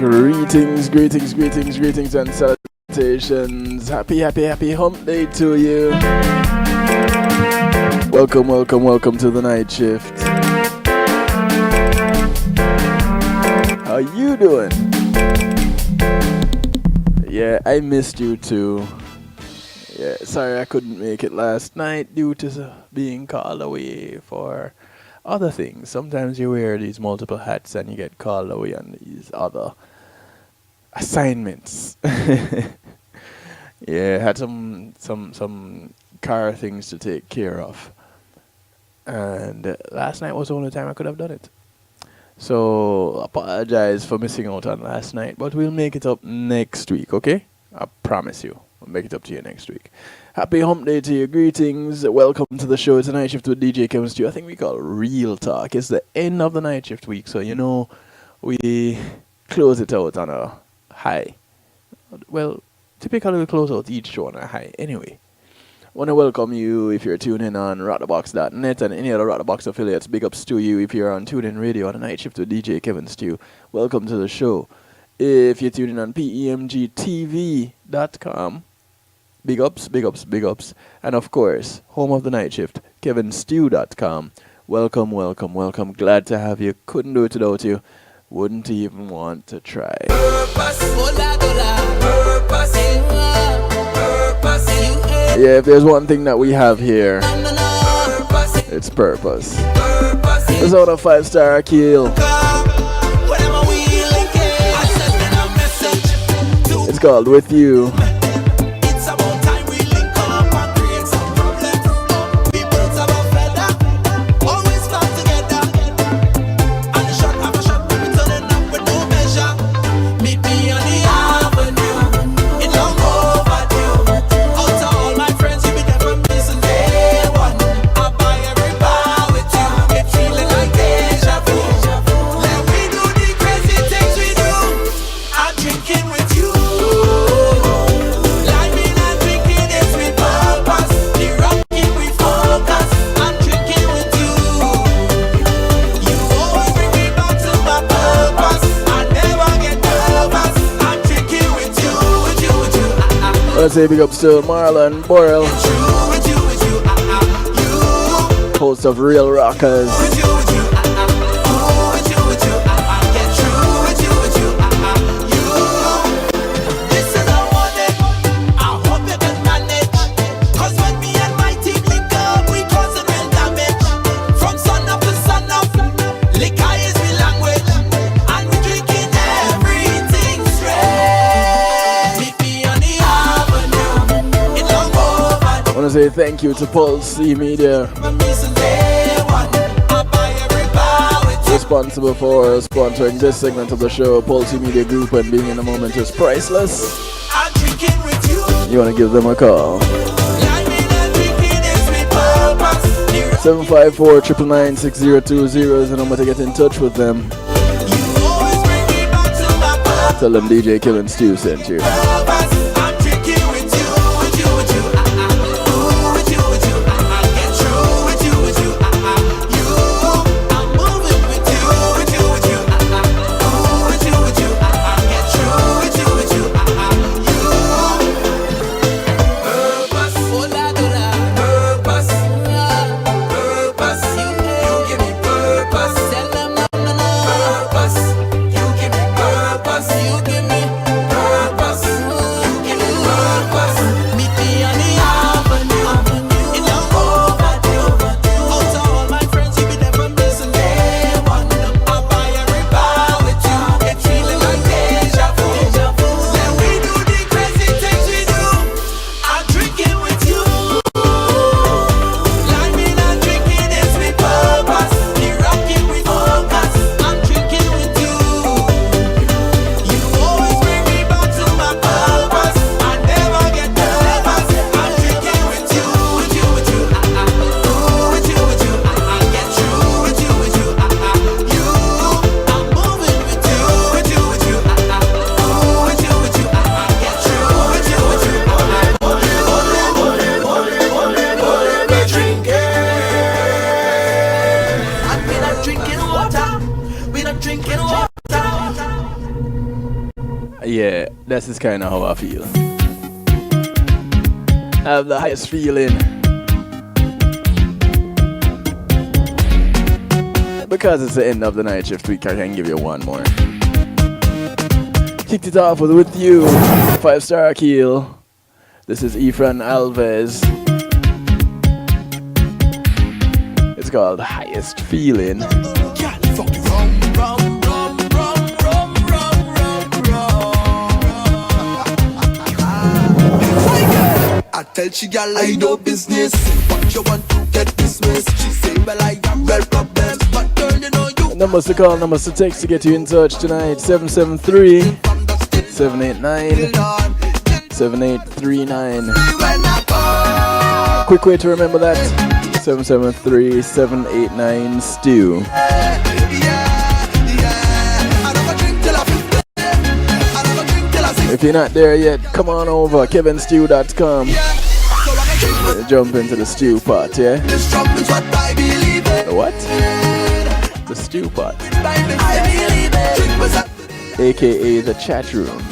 Greetings, greetings, greetings, greetings, and salutations. Happy, happy, happy hump day to you. Welcome, welcome, welcome to the night shift. How you doing? Yeah, I missed you too. Yeah, sorry I couldn't make it last night due to being called away for other things. Sometimes you wear these multiple hats and you get called away on these other assignments. Yeah, had some car things to take care of, and last night was the only time I could have done it. So apologize for missing out on last night, but we'll make it up next week, okay? I promise you, we'll make it up to you next week. Happy hump day to you. Greetings. Welcome to the show. It's a night shift with DJ Kevin Stew. I think we call it Real Talk. It's the end of the night shift week, so you know we close it out on a high. Well, typically we close out each show on a high. Anyway, want to welcome you if you're tuning in on rockthebox.net and any other Rockthebox affiliates. Big ups to you if you're on TuneIn Radio on the night shift with DJ Kevin Stew. Welcome to the show. If you're tuning on PEMGTV.com, big ups, big ups, big ups. And of course, home of the night shift, KevinStew.com. Welcome, welcome, welcome. Glad to have you. Couldn't do it without you. Wouldn't even want to try. Yeah, if there's one thing that we have here, it's purpose. It's on a 5-star Akil. It's called With You. Let's say big ups to Marlon Borrell, host of Real Rockers. Say thank you to Pulse Media, responsible for sponsoring this segment of the show. Pulse Media Group, and being in the moment is priceless. You want to give them a call? 754-999-6020 is the number to get in touch with them. Tell them DJ Kevin Stew sent you. Yeah, this is kind of how I feel. I have the highest feeling. Because it's the end of the night shift week, I can give you one more. Kicked it off with you, 5-star Akil. This is Efran Alves. It's called Highest Feeling. I tell she gal I no business, but you want to get dismissed. She say, well I got real problems, but girl you know you. Numbers to call, numbers to text to get you in touch tonight. 773-7839. Quick way to remember that. 773-789-STEW. If you're not there yet, come on over, kevinstew.com. Jump into the stew pot, yeah? The what? The stew pot. AKA the chat room.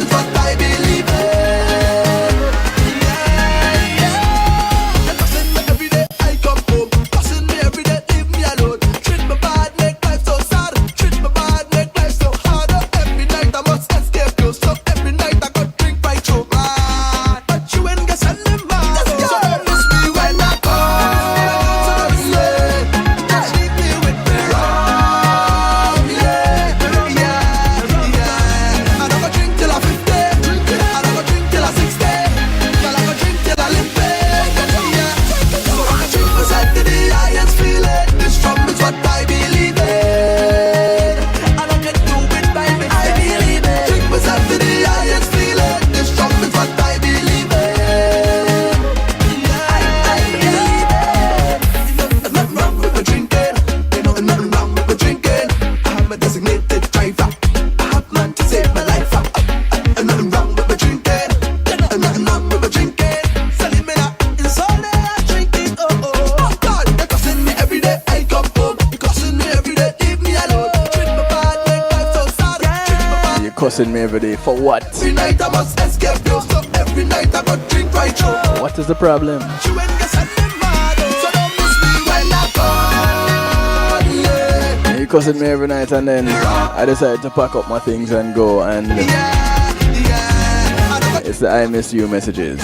Me every day for what? Every night I must escape you, so every night I got drink right through. What is the problem? You cussing me every night and then I decide to pack up my things and go and it's the I miss you messages.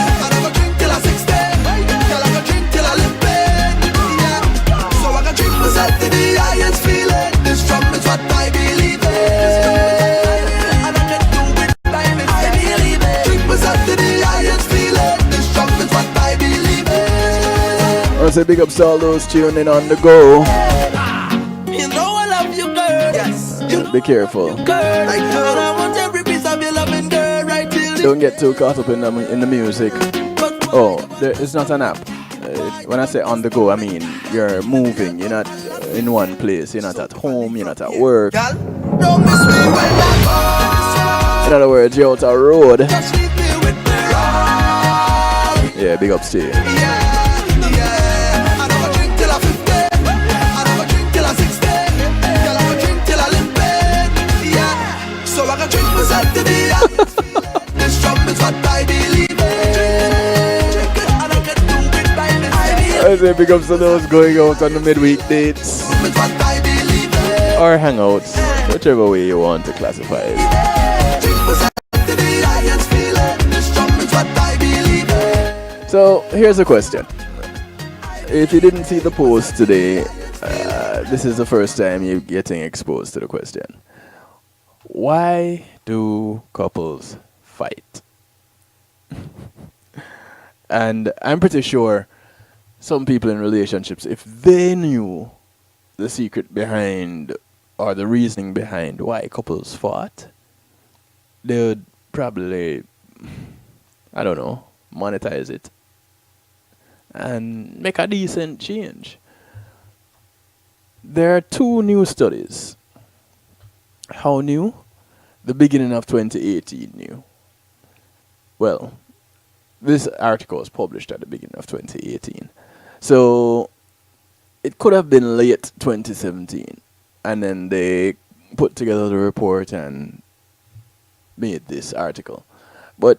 I say big ups to all those tuning on the go. You know I love you, girl. Yes. Be careful. Girl, like girl, I want every piece of your loving, girl, right till. Don't get too caught up in the music. Oh, it's not an app. When I say on the go, I mean you're moving. You're not in one place. You're not at home. You're not at work. Girl, don't miss me when I go. In other words, you're out a road. Just leave me with me wrong. Yeah, big ups to you. I say big ups to those going out on the midweek dates or hangouts, whichever way you want to classify it. So here's a question. If you didn't see the post today, this is the first time you're getting exposed to the question. Why do couples fight? And I'm pretty sure some people in relationships, if they knew the secret behind or the reasoning behind why couples fought, they would probably, I don't know, monetize it and make a decent change. There are 2 new studies. How new? The beginning of 2018 new. Well, this article was published at the beginning of 2018. So it could have been late 2017. And then they put together the report and made this article. But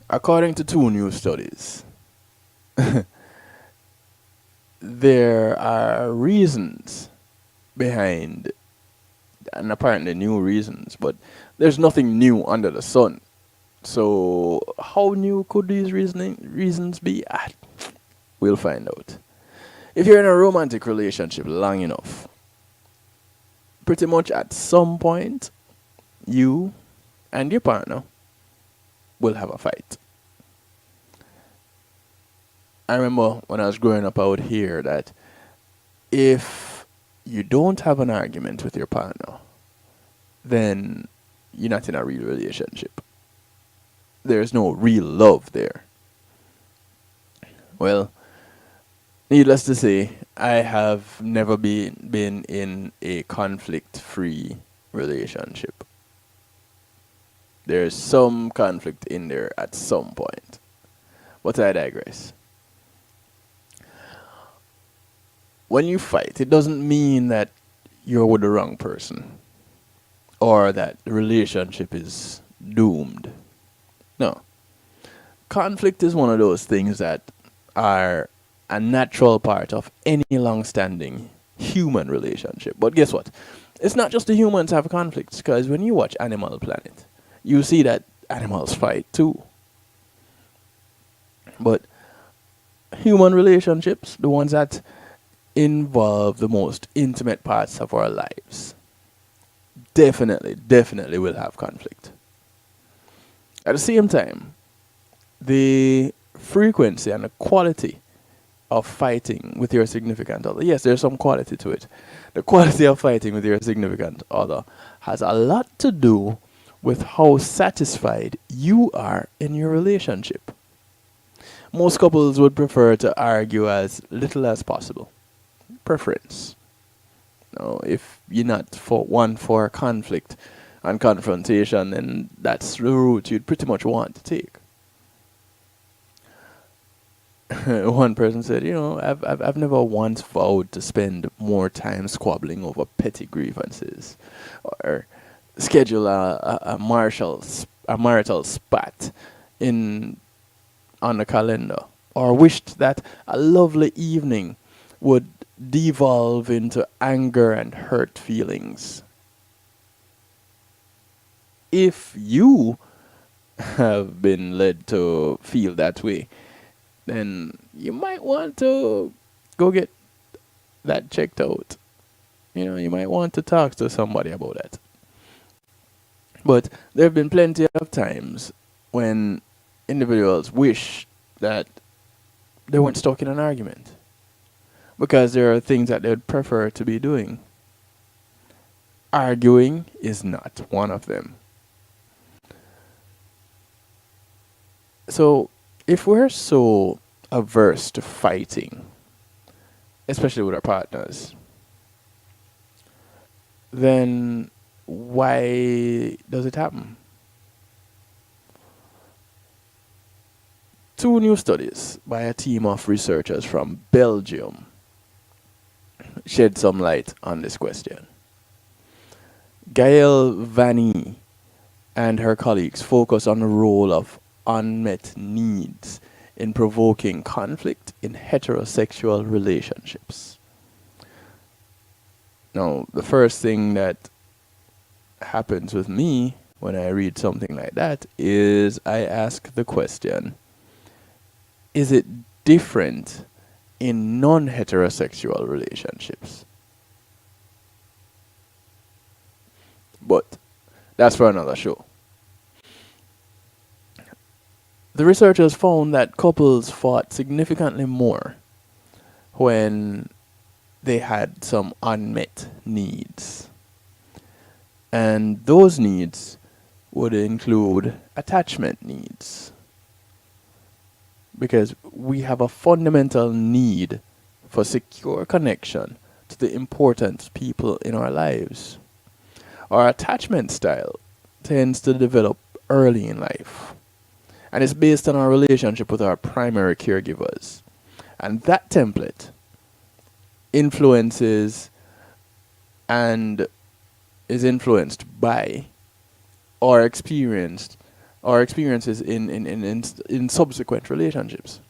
according to two new studies, there are reasons behind, and apparently new reasons, but there's nothing new under the sun. So how new could these reasons be? We'll find out. If you're in a romantic relationship long enough, pretty much at some point, you and your partner will have a fight. I remember when I was growing up, I would hear that if you don't have an argument with your partner, then you're not in a real relationship. There's no real love there. Well, needless to say, I have never been in a conflict-free relationship. There's some conflict in there at some point. But I digress. When you fight, it doesn't mean that you're with the wrong person or that the relationship is doomed. No. Conflict is one of those things that are a natural part of any long-standing human relationship. But guess what? It's not just the humans have conflicts, because when you watch Animal Planet, you see that animals fight too. But human relationships, the ones that involve the most intimate parts of our lives, definitely will have conflict. At the same time, the frequency and the quality of fighting with your significant other, yes, there's some quality to it. The quality of fighting with your significant other has a lot to do with how satisfied you are in your relationship. Most couples would prefer to argue as little as possible. Preference. Now, if you're not for conflict and confrontation, then that's the route you'd pretty much want to take. One person said, I've never once vowed to spend more time squabbling over petty grievances, or schedule a marital spat on the calendar, or wished that a lovely evening would devolve into anger and hurt feelings. If you have been led to feel that way, then you might want to go get that checked out. You might want to talk to somebody about that. But there have been plenty of times when individuals wish that they weren't stuck in an argument, because there are things that they'd prefer to be doing. Arguing is not one of them. So, if we're so averse to fighting, especially with our partners, then why does it happen? Two new studies by a team of researchers from Belgium shed some light on this question. Gaëlle Vanny and her colleagues focus on the role of unmet needs in provoking conflict in heterosexual relationships. Now, the first thing that happens with me when I read something like that is I ask the question, is it different in non-heterosexual relationships? But that's for another show. The researchers found that couples fought significantly more when they had some unmet needs. And those needs would include attachment needs, because we have a fundamental need for secure connection to the important people in our lives. Our attachment style tends to develop early in life, and it's based on our relationship with our primary caregivers. And that template influences and is influenced by or experienced or experiences in subsequent relationships,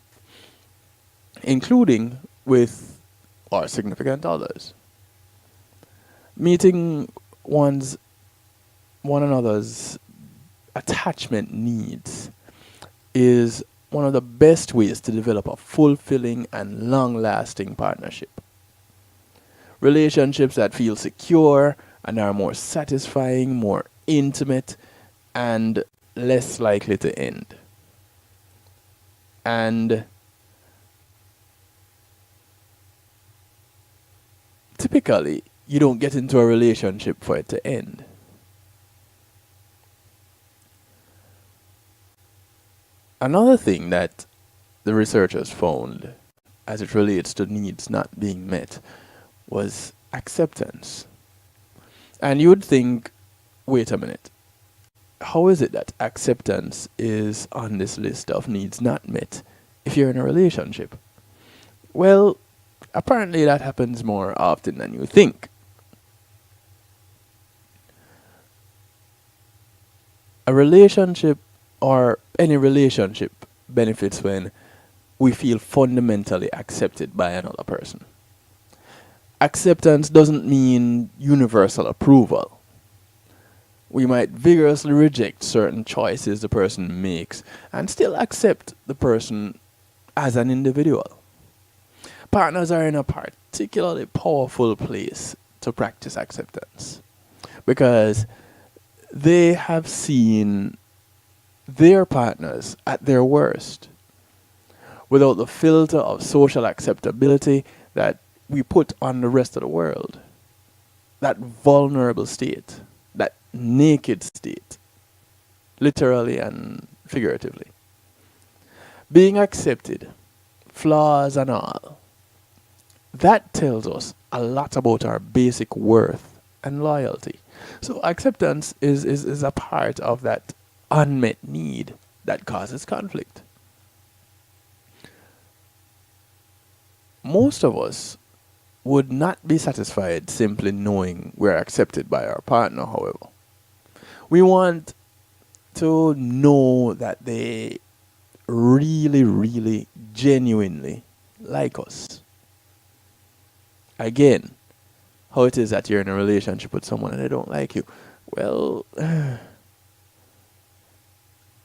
including with our significant others. Meeting one's one another's attachment needs is one of the best ways to develop a fulfilling and long-lasting partnership. Relationships that feel secure and are more satisfying, more intimate, and less likely to end. And typically, you don't get into a relationship for it to end. Another thing that the researchers found as it relates to needs not being met was acceptance. And you would think, wait a minute, how is it that acceptance is on this list of needs not met if you're in a relationship? Well, apparently that happens more often than you think. A relationship or any relationship benefits when we feel fundamentally accepted by another person. Acceptance doesn't mean universal approval. We might vigorously reject certain choices the person makes and still accept the person as an individual. Partners are in a particularly powerful place to practice acceptance because they have seen their partners at their worst without the filter of social acceptability that we put on the rest of the world. That vulnerable state, that naked state, literally and figuratively. Being accepted, flaws and all, that tells us a lot about our basic worth and loyalty. So acceptance is a part of that unmet need that causes conflict. Most of us would not be satisfied simply knowing we're accepted by our partner, however. We want to know that they really, really, genuinely like us. Again, how it is that you're in a relationship with someone and they don't like you. Well,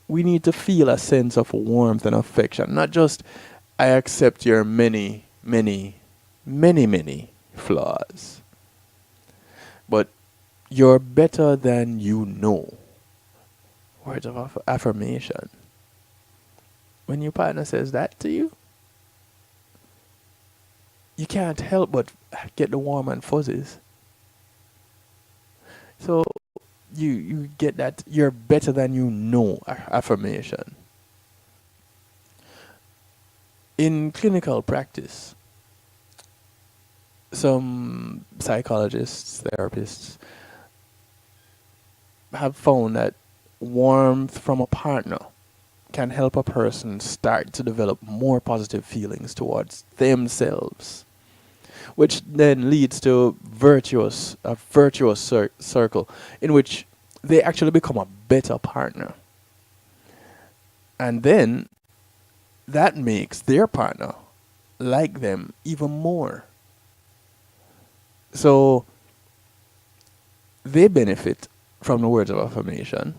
we need to feel a sense of warmth and affection. Not just, I accept your many, many, many, many flaws. But you're better than you know. Words of affirmation. When your partner says that to you, you can't help but get the warm and fuzzies. So you get that you're better than you know affirmation. In clinical practice, some psychologists, therapists have found that warmth from a partner can help a person start to develop more positive feelings towards themselves, which then leads to a virtuous circle in which they actually become a better partner. And then that makes their partner like them even more. So they benefit from the words of affirmation.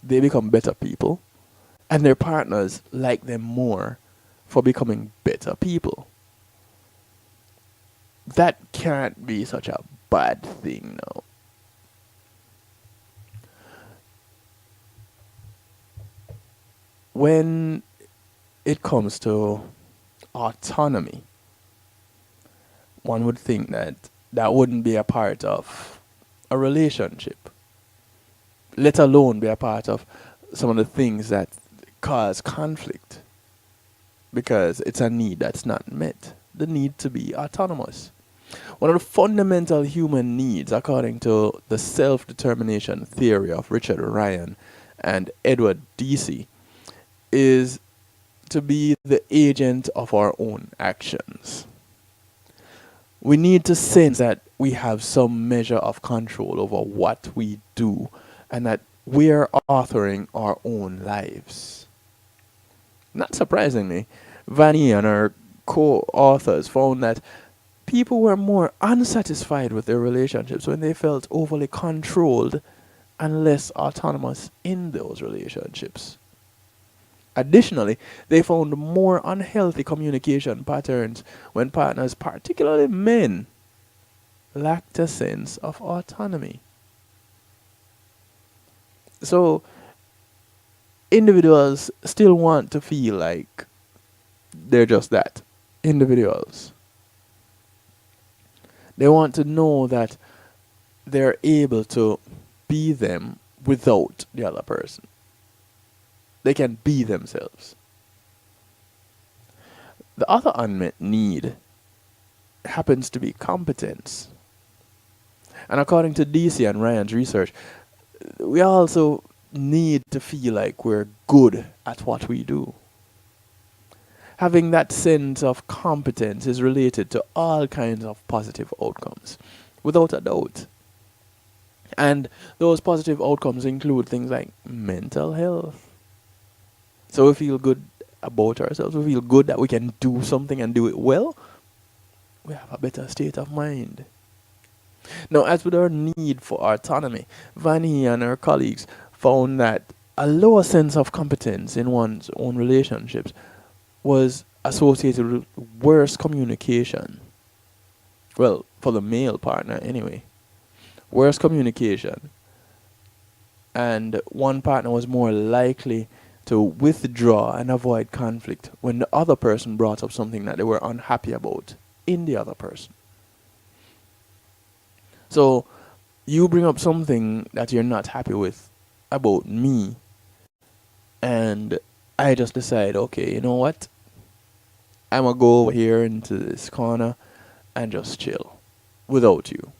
They become better people. And their partners like them more for becoming better people. That can't be such a bad thing now. When it comes to autonomy, one would think that that wouldn't be a part of a relationship, let alone be a part of some of the things that cause conflict, because it's a need that's not met, the need to be autonomous. One of the fundamental human needs, according to the self-determination theory of Richard Ryan and Edward Deci, is to be the agent of our own actions. We need to sense that we have some measure of control over what we do and that we are authoring our own lives. Not surprisingly, Vanny and her co-authors found that people were more unsatisfied with their relationships when they felt overly controlled and less autonomous in those relationships. Additionally, they found more unhealthy communication patterns when partners, particularly men, lacked a sense of autonomy. So, individuals still want to feel like they're just that, individuals. They want to know that they're able to be them without the other person. They can be themselves. The other unmet need happens to be competence. And according to DC and Ryan's research, we also need to feel like we're good at what we do. Having that sense of competence is related to all kinds of positive outcomes, without a doubt. And those positive outcomes include things like mental health. So we feel good about ourselves, we feel good that we can do something and do it well. We have a better state of mind. Now, as with our need for autonomy, Vanny and her colleagues found that a lower sense of competence in one's own relationships was associated with worse communication. Well, for the male partner anyway. Worse communication. And one partner was more likely to withdraw and avoid conflict when the other person brought up something that they were unhappy about in the other person. So, you bring up something that you're not happy with about me, and I just decide, okay, you know what? I'm gonna go over here into this corner and just chill without you.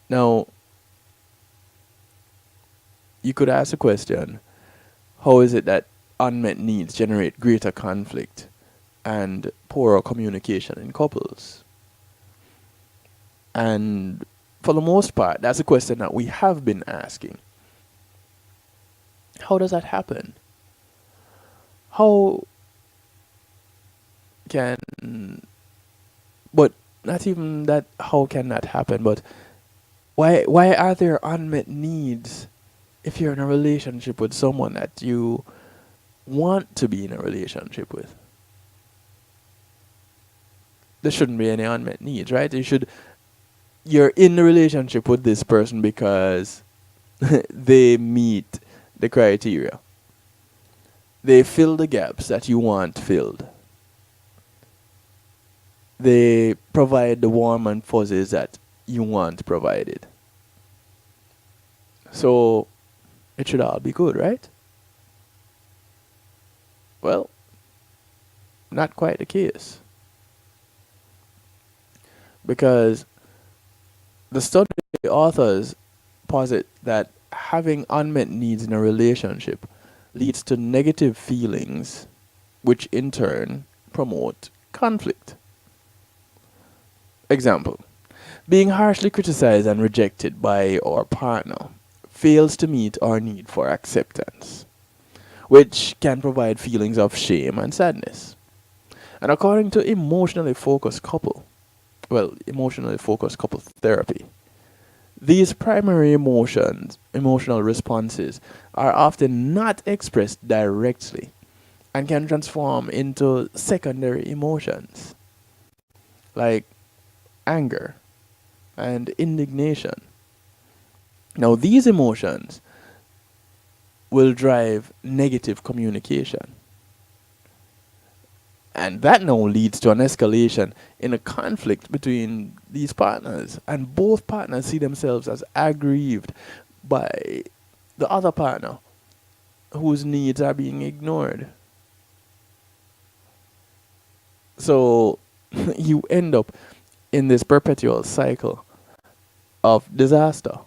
Now, you could ask the question, how is it that unmet needs generate greater conflict and poorer communication in couples? And for the most part, that's a question that we have been asking. How does that happen? How can, but not even that, how can that happen, but why are there unmet needs if you're in a relationship with someone that you want to be in a relationship with? There shouldn't be any unmet needs, right? You're in a relationship with this person because they meet the criteria. They fill the gaps that you want filled. They provide the warm and fuzzies that you want provided. So it should all be good, right? Well, not quite the case. Because the study authors posit that having unmet needs in a relationship leads to negative feelings, which in turn promote conflict. Example, being harshly criticized and rejected by our partner fails to meet our need for acceptance, which can provide feelings of shame and sadness. And according to emotionally focused couple therapy, these primary emotional responses, are often not expressed directly and can transform into secondary emotions like anger and indignation. Now, these emotions will drive negative communication. And that now leads to an escalation in a conflict between these partners. And both partners see themselves as aggrieved by the other partner whose needs are being ignored. So you end up in this perpetual cycle of disaster.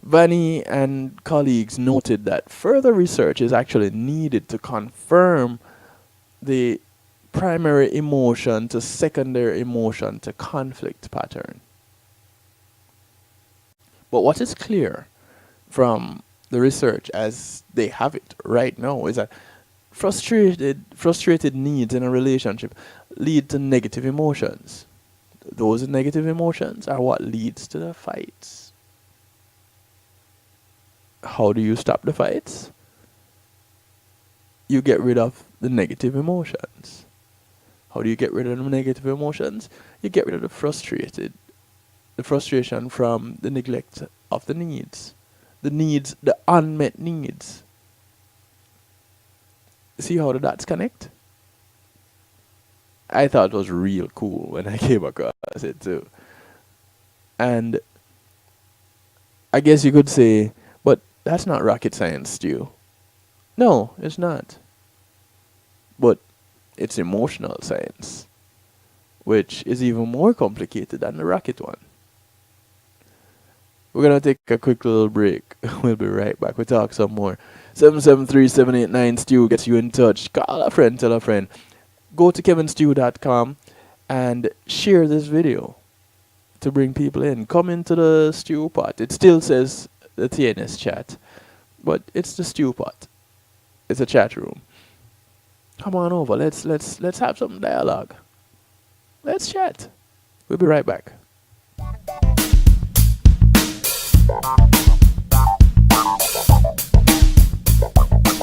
Vanny and colleagues noted that further research is actually needed to confirm the primary emotion to secondary emotion to conflict pattern. But what is clear from the research as they have it right now is that frustrated needs in a relationship lead to negative emotions. Those negative emotions are what leads to the fights. How do you stop the fights? You get rid of the negative emotions. How do you get rid of the negative emotions? You get rid of the frustration from the neglect of the needs, the unmet needs. See how the dots connect? I thought it was real cool when I came across it too. And I guess you could say, but that's not rocket science, Stu. No, it's not. But it's emotional science, which is even more complicated than the rocket one. We're going to take a quick little break. We'll be right back. We'll talk some more. 773-789 Stu gets you in touch. Call a friend, tell a friend. Go to kevinstew.com and share this video to bring people in. Come into the stew pot. It still says the TNS chat, but it's the stew pot. It's a chat room. Come on over. Let's have some dialogue. Let's chat. We'll be right back.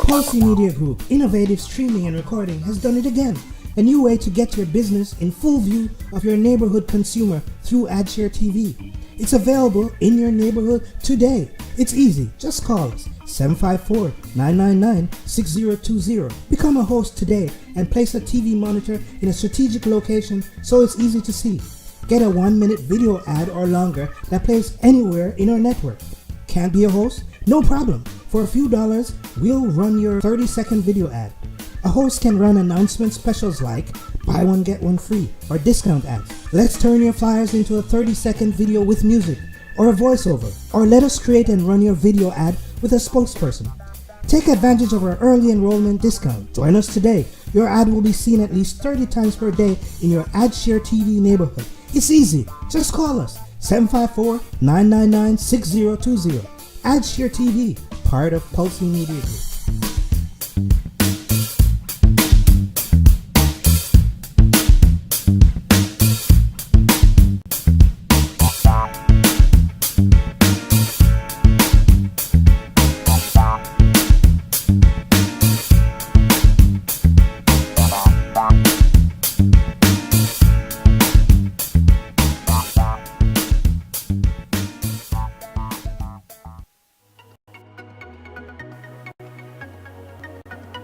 Pulsey Media Group, innovative streaming and recording, has done it again. A new way to get your business in full view of your neighborhood consumer through AdShare TV. It's available in your neighborhood today. It's easy. Just call us 754-999-6020. Become a host today and place a TV monitor in a strategic location so it's easy to see. Get a 1-minute video ad or longer that plays anywhere in our network. Can't be a host? No problem. For a few dollars, we'll run your 30-second video ad. A host can run announcement specials like buy one get one free or discount ads. Let's turn your flyers into a 30-second video with music or a voiceover, or let us create and run your video ad with a spokesperson. Take advantage of our early enrollment discount. Join us today. Your ad will be seen at least 30 times per day in your AdShare TV neighborhood. It's easy. Just call us 754-999-6020. AdShare TV, part of Pulsey Media Group.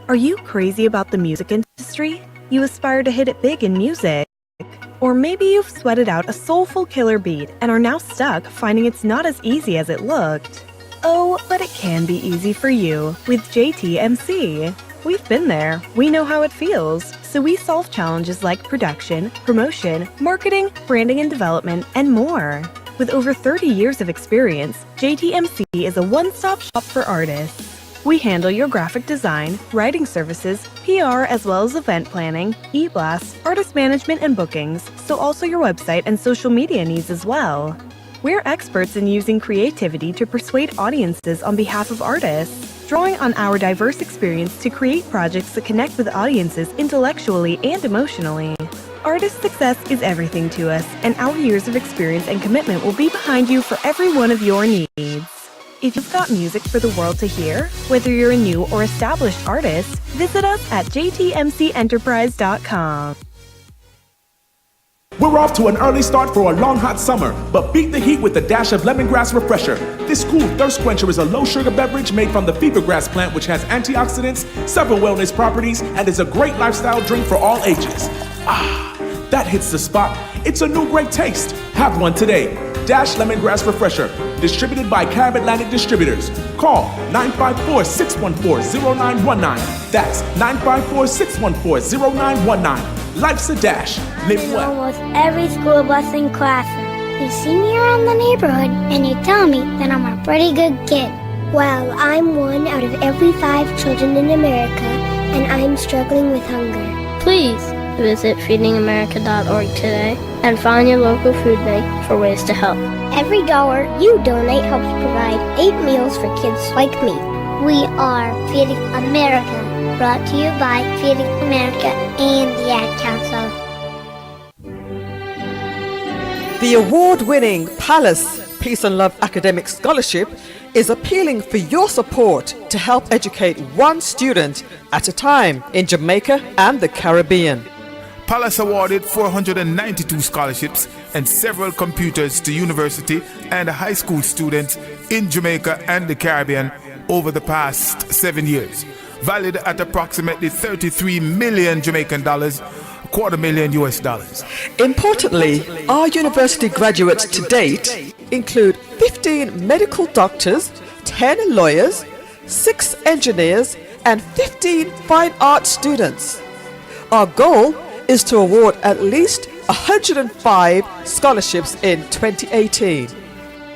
Are you crazy about the music industry? You aspire to hit it big in music? Or maybe you've sweated out a soulful killer beat and are now stuck finding it's not as easy as it looked. Oh, but it can be easy for you with JTMC. We've been there. We know how it feels. So we solve challenges like production, promotion, marketing, branding and development, and more. With over 30 years of experience, JTMC is a one-stop shop for artists. We handle your graphic design, writing services, PR, as well as event planning, e-blasts, artist management, and bookings, so also your website and social media needs as well. We're experts in using creativity to persuade audiences on behalf of artists, drawing on our diverse experience to create projects that connect with audiences intellectually and emotionally. Artist success is everything to us, and our years of experience and commitment will be behind you for every one of your needs. If you've got music for the world to hear, whether you're a new or established artist, visit us at jtmcenterprise.com. We're off to an early start for a long hot summer, but beat the heat with a dash of lemongrass refresher. This cool thirst quencher is a low-sugar beverage made from the fevergrass plant, which has antioxidants, several wellness properties, and is a great lifestyle drink for all ages. Ah, that hits the spot. It's a new great taste. Have one today. Dash Lemongrass Refresher, distributed by Carib Atlantic Distributors. Call 954-614-0919. That's 954-614-0919. Life's a dash. Live I'm in well. almost every school bus and classroom. You see me around the neighborhood and you tell me that I'm a pretty good kid. Well, I'm one out of every 5 children in America, and I'm struggling with hunger. Please, Visit feedingamerica.org today and find your local food bank for ways to help. Every dollar you donate helps provide 8 meals for kids like me. We are Feeding America, brought to you by Feeding America and the Ad Council. The award-winning Palace Peace and Love Academic Scholarship is appealing for your support to help educate one student at a time in Jamaica and the Caribbean. Palace awarded 492 scholarships and several computers to university and high school students in Jamaica and the Caribbean over the past 7 years, valued at approximately 33 million Jamaican dollars, $250,000 US. Importantly, our university graduates to date include 15 medical doctors, 10 lawyers, 6 engineers, and 15 fine arts students. Our goal is to award at least 105 scholarships in 2018.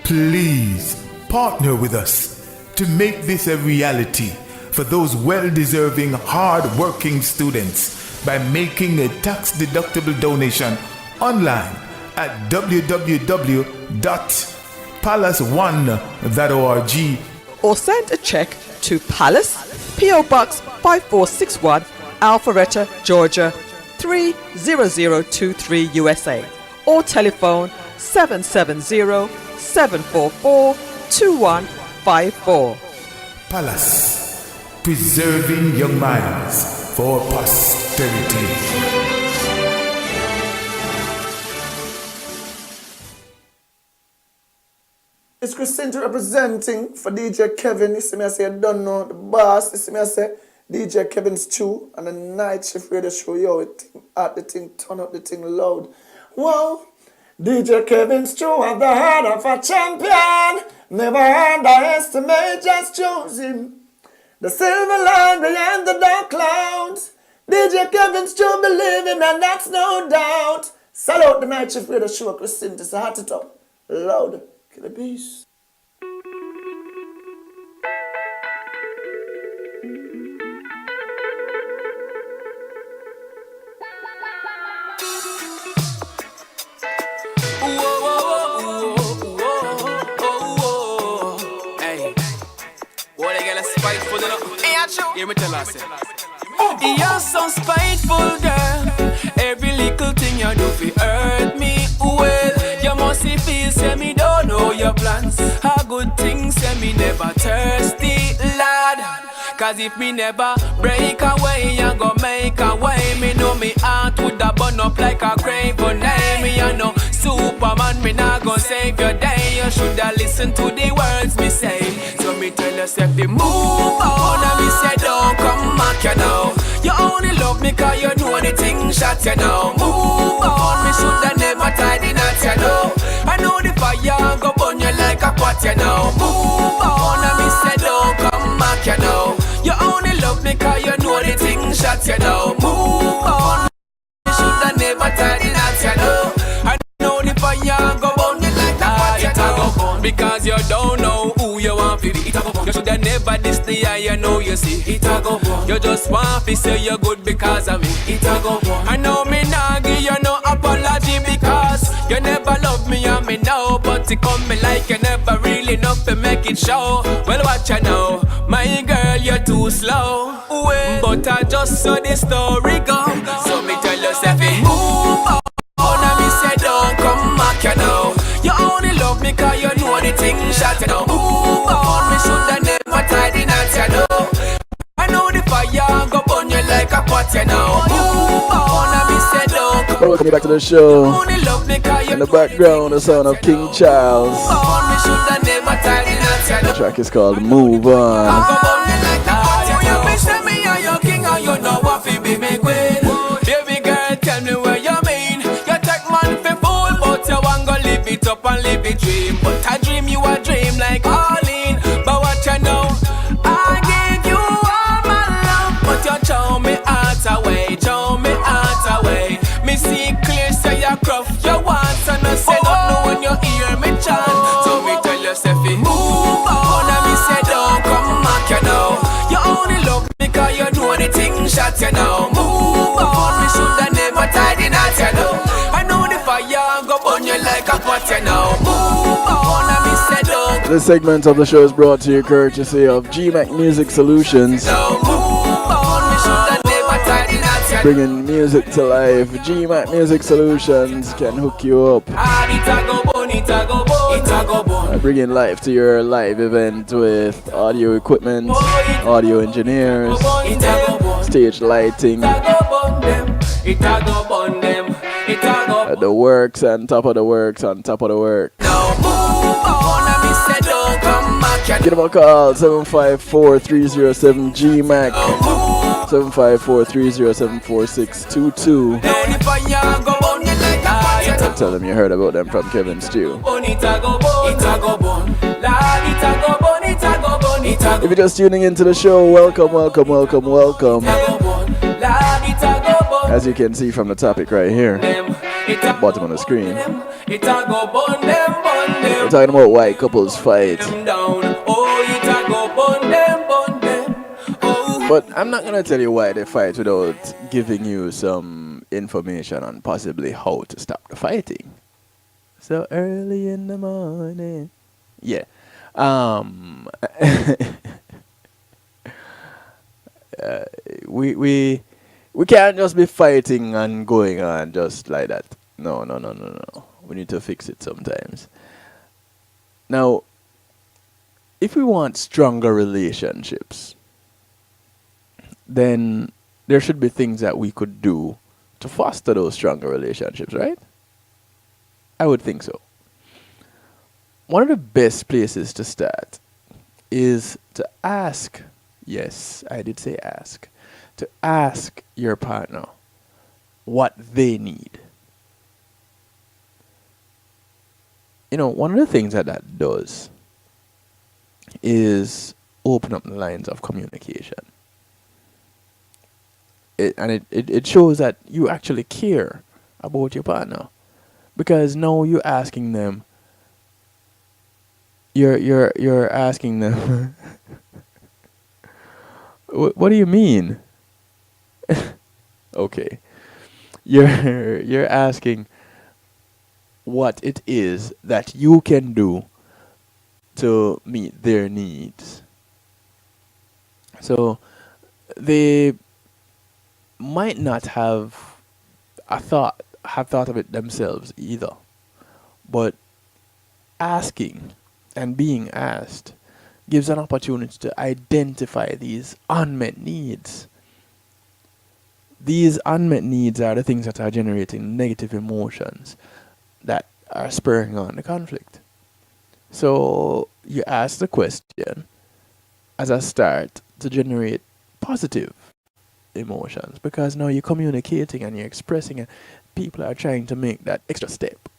Please partner with us to make this a reality for those well-deserving, hard-working students by making a tax-deductible donation online at www.palace1.org or send a check to Palace, P.O. Box 5461, Alpharetta, Georgia 30023 USA, or telephone 770-744-2154. Palace, preserving young minds for posterity. It's Christine representing for DJ Kevin. You see me, I say, I don't know the boss. You see me, I say, DJ Kevin's Chew and the night shift radio show. Yo, it at the thing, turn up the thing loud. Wow, DJ Kevin's Chew have the heart of a champion. Never underestimate, just choose him. The silver line behind the dark clouds. DJ Kevin's Chew, believe him, and that's no doubt. Salute the night shift radio show, Christine. It's a heart it up, loud. Kill a beast. Hear me tell us. You're so spiteful, girl. Every little thing you do fi hurt me. Well, you must feel say me don't know your plans. A good thing say me never thirsty, lad. Cause if me never break away, you go make a way. Me know me heart would have burn up like a grave for name. Me you know Superman, me not gonna save your day. You shoulda listen to the words me say. So me tell yourself to move on. And me say don't come back, you know. You only love me cause you know the thing shot, you know. Move on, me shoulda never tied the knot, you know. I know the fire go burn you like a pot, you know. Move on, and me say don't come back, you know. You only love me cause you know the thing shot, you know. Move on, me shoulda never tied the knot, you know. I know the fire go burn you like a pot, you know. Because you don't know who you want to be. You shoulda never diss the eye, you know you see. You just want to say you're good because of me. I know me nah give you no apology because you never love me and me know. But you come me like you never really know to make it show. Well, watch you know, my girl, you're too slow. Well, but I just saw the story go. So me tell yourself, move on. And me say don't come back, you know. You only love me cause you know the thing shot, you know. Move on, me shoulda never tied the knot, you know. I know the fire go burn you like a pot, you know. Move on, and me say don't come. Welcome back to the show. In the background, the sound of King Charles. The track is called Move On. Baby girl, tell me where you mean. You take man for fool, but you want go live it up and live it dream. But I dream you a dream like Arlene. But what you know, I give you all my love, but you show me heart away, show me heart away. Me see clear, say you gruff, you want, and I say don't know when you hear me chant. So me tell yourself, move on, and me say don't come back, you know. You only love me cause you know the thing shot, you know. Move on, me shoulda never you now. Move on, and me say don't. This segment of the show is brought to you courtesy of GMAC Music Solutions. Now move on, me shoulda never tied the knot, you know. Bringing music to life. GMAC Music Solutions can hook you up. Ah, it a go bun, it a go bun, it a go bun. Bringing life to your live event with audio equipment, audio engineers, It a go bun, stage lighting, it a go bun them, it a go bun them, it a go. the works on top of the works on top of the work. Now move on, and me say don't come back, you know. Give them a call, 754-307-GMAC, 754-307-4622. Down the fire go bun it like a fire. Tell them you heard about them from Kevin Stew. Bun it a go bun, it a go bun. Lord, it a go bun, it a go bun, it a go. If you're just tuning into the show, welcome, welcome, welcome, welcome. As you can see from the topic right here, bottom of the screen, we're talking about why couples fight. But I'm not going to tell you why they fight without giving you some information on possibly how to stop the fighting. So early in the morning. Yeah. We can't just be fighting and going on just like that. No. We need to fix it sometimes. Now, if we want stronger relationships, then there should be things that we could do to foster those stronger relationships, right? I would think so. One of the best places to start is to ask, yes, I did say ask, to ask your partner what they need. You know, one of the things that does is open up the lines of communication. It shows that you actually care about your partner, because now you're asking them. You're asking them. What do you mean? Okay, you're asking what it is that you can do to meet their needs. So they might not have thought of it themselves either, but asking and being asked gives an opportunity to identify these unmet needs. These unmet needs are the things that are generating negative emotions that are spurring on the conflict. So you ask the question as a start to generate positive emotions, because now you're communicating and you're expressing and people are trying to make that extra step.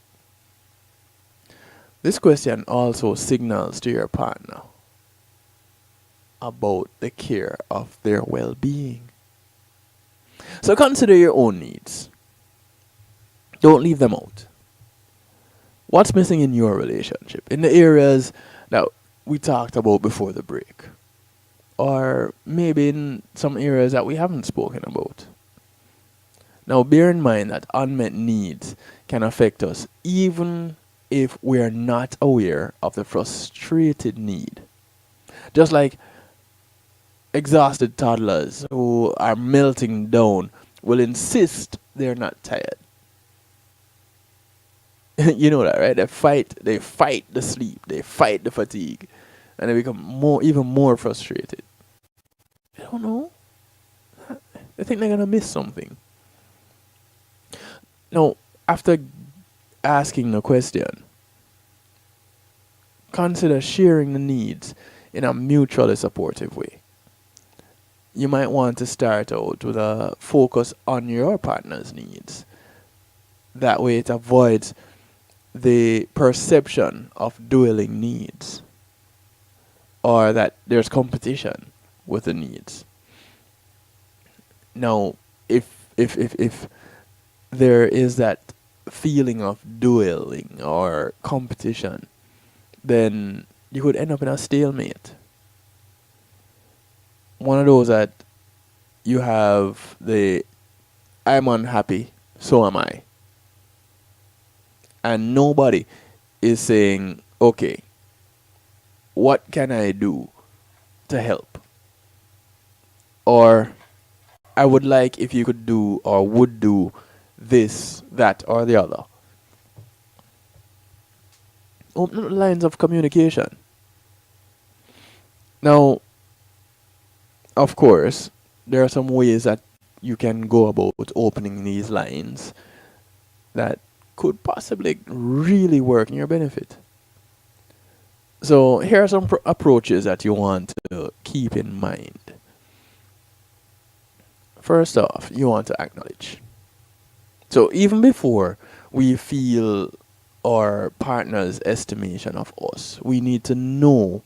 This question also signals to your partner about the care of their well-being. So consider your own needs. Don't leave them out. What's missing in your relationship? In the areas that we talked about before the break. Or maybe in some areas that we haven't spoken about. Now bear in mind that unmet needs can affect us even if we are not aware of the frustrated need. Just like exhausted toddlers who are melting down will insist they're not tired. You know that, right? They fight the sleep, they fight the fatigue, and they become even more frustrated. They don't know. They think they're gonna miss something. Now, after asking the question, consider sharing the needs in a mutually supportive way. You might want to start out with a focus on your partner's needs. That way it avoids the perception of dueling needs, or that there's competition with the needs. Now, if there is that feeling of dueling or competition, then you could end up in a stalemate. One of those that you have I'm unhappy, so am I. And nobody is saying, okay, what can I do to help? Or I would like if you could do or would do this, that, or the other. Open up the lines of communication. Now, of course, there are some ways that you can go about opening these lines that could possibly really work in your benefit. So here are some approaches that you want to keep in mind. First off, you want to acknowledge. So even before we feel our partner's estimation of us, we need to know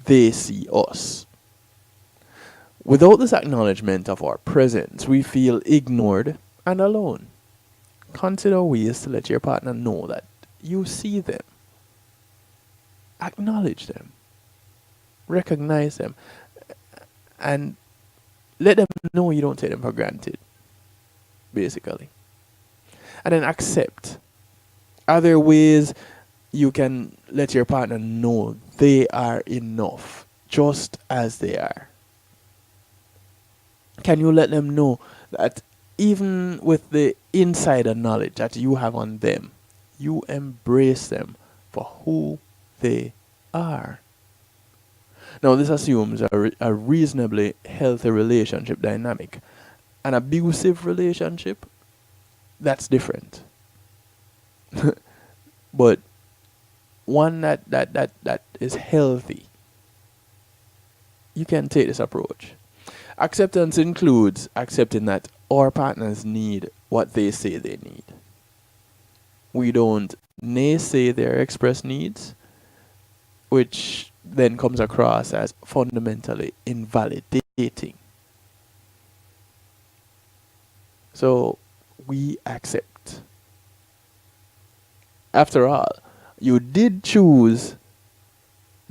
they see us. Without this acknowledgement of our presence, we feel ignored and alone. Consider ways to let your partner know that you see them. Acknowledge them. Recognize them. And let them know you don't take them for granted, basically. And then accept. Are there ways you can let your partner know they are enough, just as they are? Can you let them know that even with the insider knowledge that you have on them, you embrace them for who they are? Now, this assumes a reasonably healthy relationship dynamic. An abusive relationship, that's different. But one that is healthy, you can take this approach. Acceptance includes accepting that our partners need what they say they need. We don't naysay their expressed needs, which then comes across as fundamentally invalidating. So we accept. After all, you did choose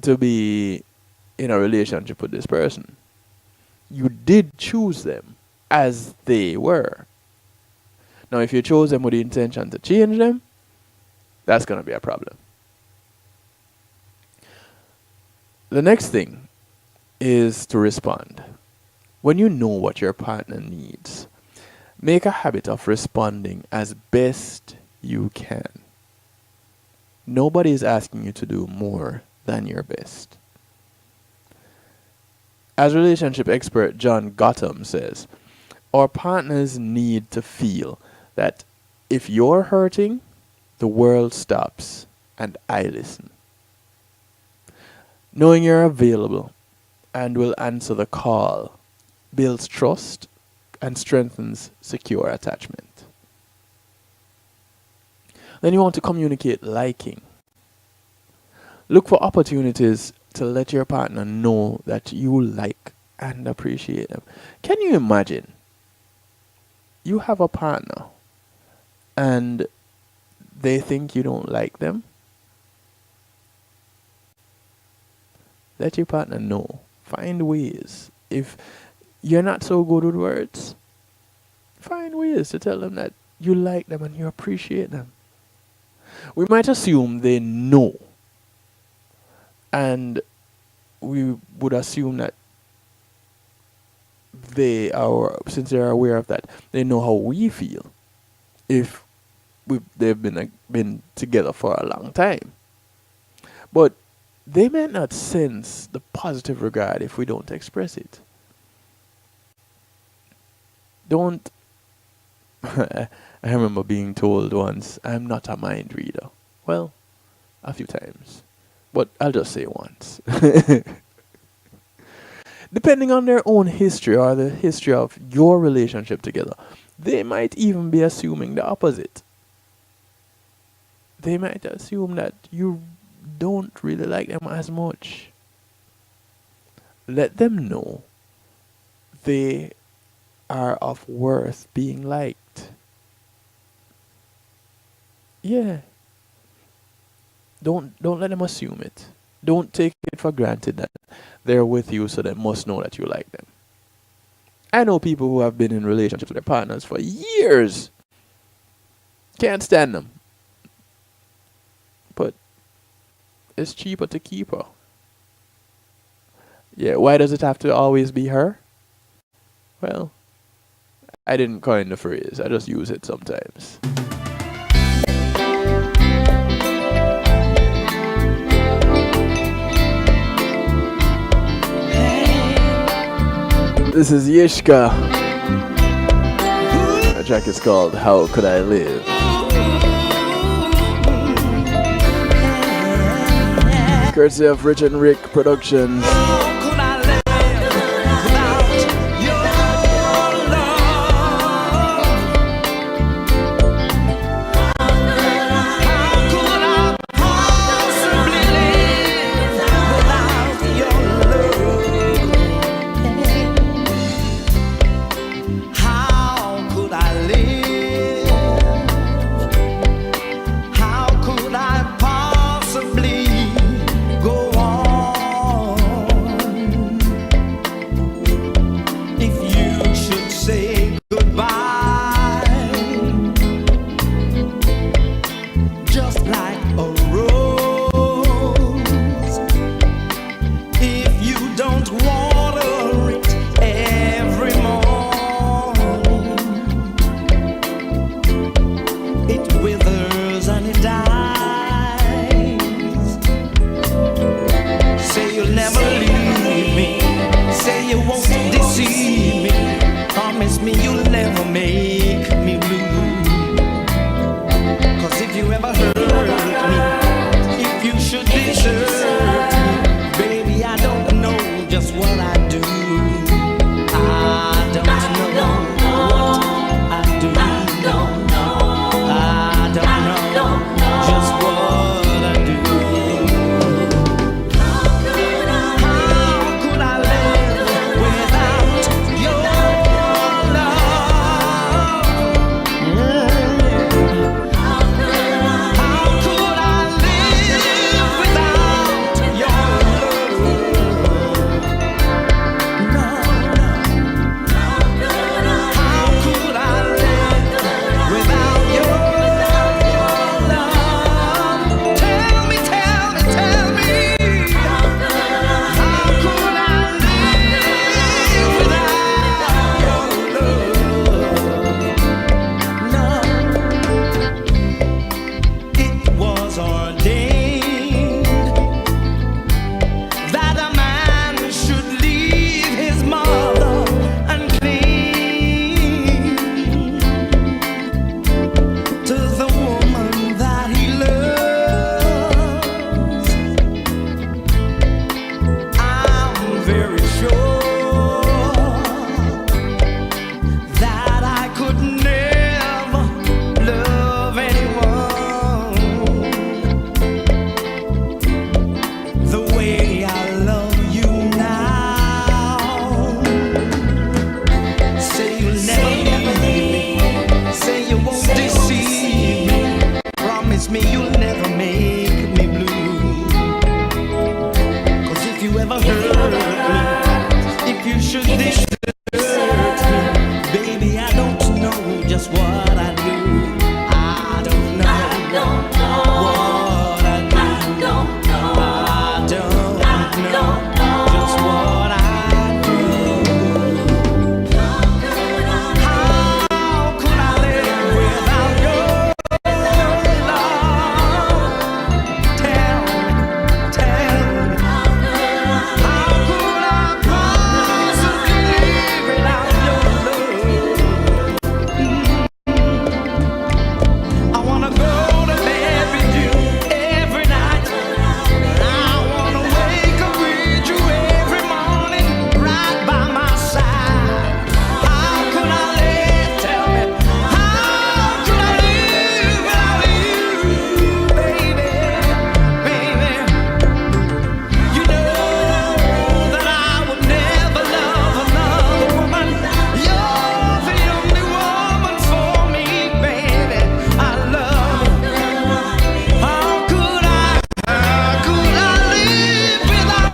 to be in a relationship with this person. You did choose them as they were. Now, if you chose them with the intention to change them, that's going to be a problem. The next thing is to respond. When you know what your partner needs, make a habit of responding as best you can. Nobody is asking you to do more than your best. As relationship expert John Gotham says, our partners need to feel that if you're hurting, the world stops and I listen. Knowing you're available and will answer the call builds trust and strengthens secure attachment. Then you want to communicate liking. Look for opportunities to let your partner know that you like and appreciate them. Can you imagine? You have a partner and they think you don't like them. Let your partner know. Find ways. If you're not so good with words, find ways to tell them that you like them and you appreciate them. We might assume they know. And we would assume that since they are aware of that, they know how we feel if they've been together for a long time. But they may not sense the positive regard if we don't express it. Don't. I remember being told once, I'm not a mind reader. Well, a few times. But I'll just say once. Depending on their own history or the history of your relationship together, they might even be assuming the opposite. They might assume that you don't really like them as much. Let them know they are of worth being liked. Yeah. Don't let them assume it. Don't take it for granted that they're with you, so they must know that you like them. I know people who have been in relationships with their partners for years. Can't stand them. But it's cheaper to keep her. Yeah, why does it have to always be her? Well, I didn't coin the phrase, I just use it sometimes. This is Yishka. The track is called How Could I Live? Courtesy of Rich and Rick Productions.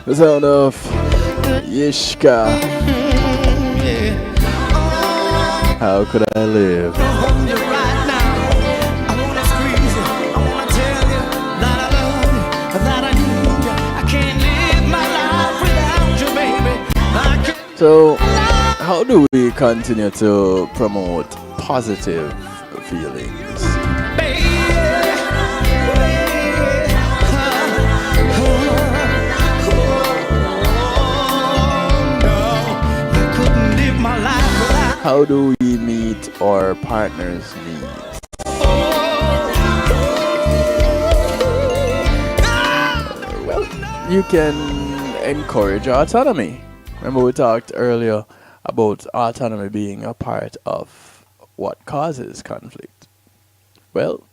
The sound of Yishka. How could I live? I wanna squeeze it, I wanna tell you that I love you, that I need So, how do we continue to promote positive feelings? How do we meet our partner's needs? Well, you can encourage autonomy. Remember we talked earlier about autonomy being a part of what causes conflict. Well,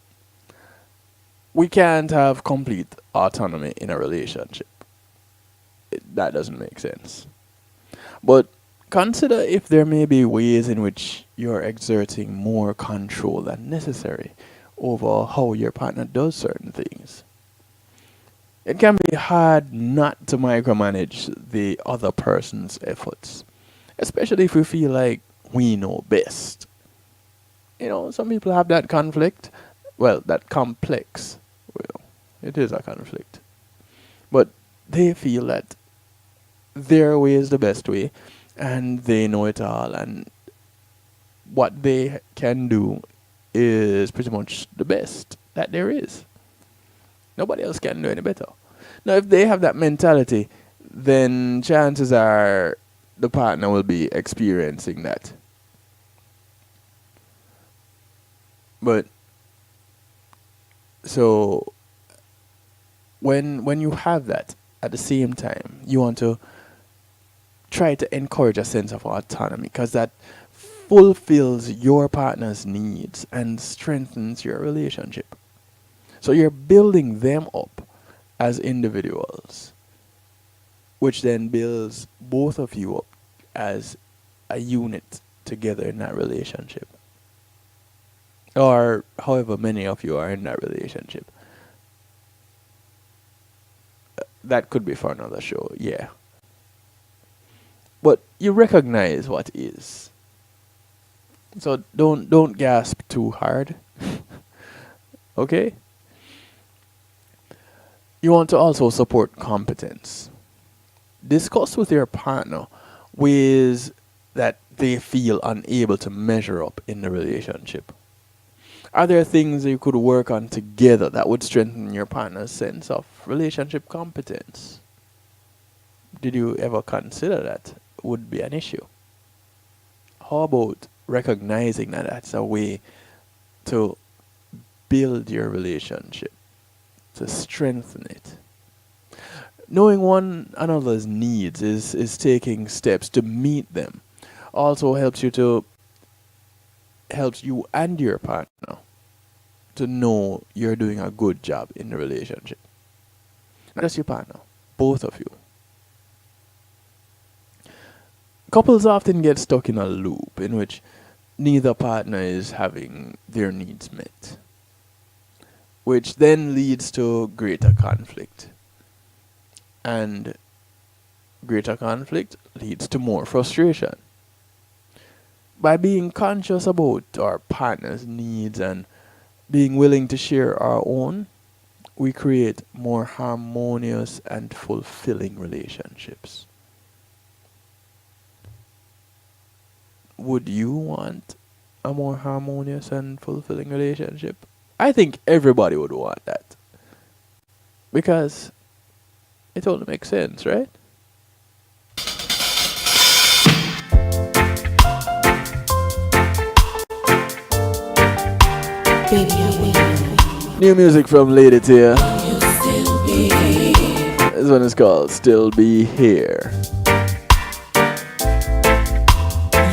we can't have complete autonomy in a relationship. That doesn't make sense. But consider if there may be ways in which you're exerting more control than necessary over how your partner does certain things. It can be hard not to micromanage the other person's efforts, especially if we feel like we know best. You know, some people have that conflict. Well, that complex. Well, it is a conflict. But they feel that their way is the best way, and they know it all, and what they can do is pretty much the best that there is. Nobody else can do any better. Now, if they have that mentality, then chances are the partner will be experiencing that. But so when you have that, at the same time, you want to try to encourage a sense of autonomy, because that fulfills your partner's needs and strengthens your relationship. So you're building them up as individuals, which then builds both of you up as a unit together in that relationship. Or however many of you are in that relationship. That could be for another show, yeah. But you recognize what is. So don't gasp too hard. Okay? You want to also support competence. Discuss with your partner ways that they feel unable to measure up in the relationship. Are there things that you could work on together that would strengthen your partner's sense of relationship competence? Did you ever consider that would be an issue? How about recognizing that that's a way to build your relationship, to strengthen it? Knowing one another's needs is taking steps to meet them. Also helps you and your partner to know you're doing a good job in the relationship. Not just your partner, both of you. Couples often get stuck in a loop in which neither partner is having their needs met, which then leads to greater conflict. And greater conflict leads to more frustration. By being conscious about our partner's needs and being willing to share our own, we create more harmonious and fulfilling relationships. Would you want a more harmonious and fulfilling relationship? I think everybody would want that. Because it only makes sense, right? New music from Lady Tia. This one is called Still Be Here.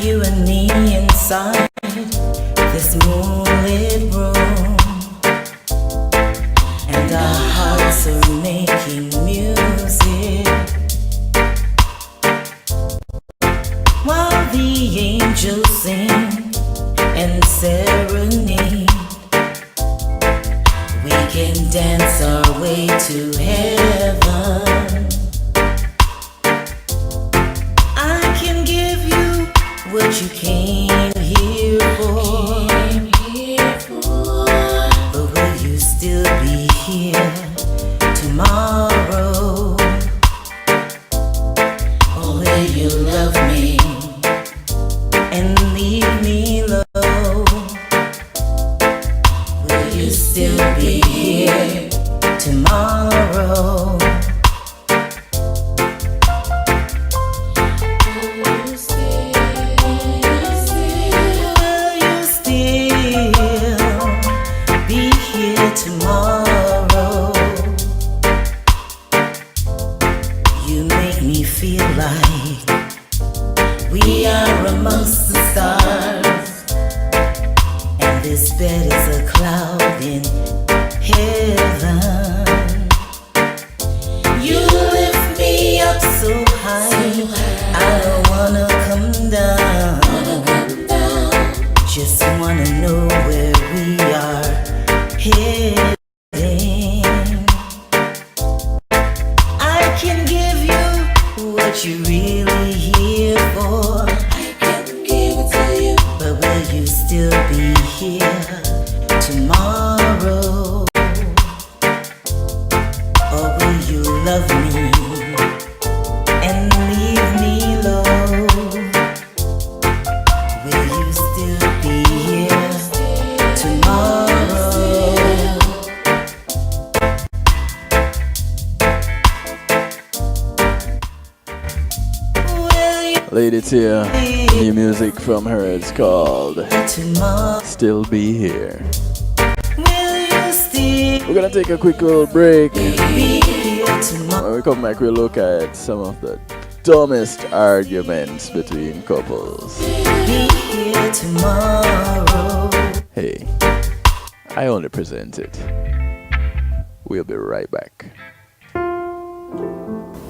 You and me inside this moonlit room, and our hearts are making music while the angels sing and serenade. We can dance our way to heaven. I can give you what you came here for. But will you still be here tomorrow? Or will you love me still be here tomorrow? Will you still be here tomorrow? You make me feel like we are amongst the stars, and this bed is a cloud in heaven. You lift me up so high, I don't wanna come down. Just wanna know where we are heading. I can give you what you really here for. I can give it to you. But will you still be here tomorrow? Or will you love me and leave me low? Will you still be here tomorrow? Lady Tia, new music from her. It's called Still Be Here. We're gonna take a quick little break. When we come back, we'll look at some of the dumbest arguments between couples. Hey, I only present it. We'll be right back.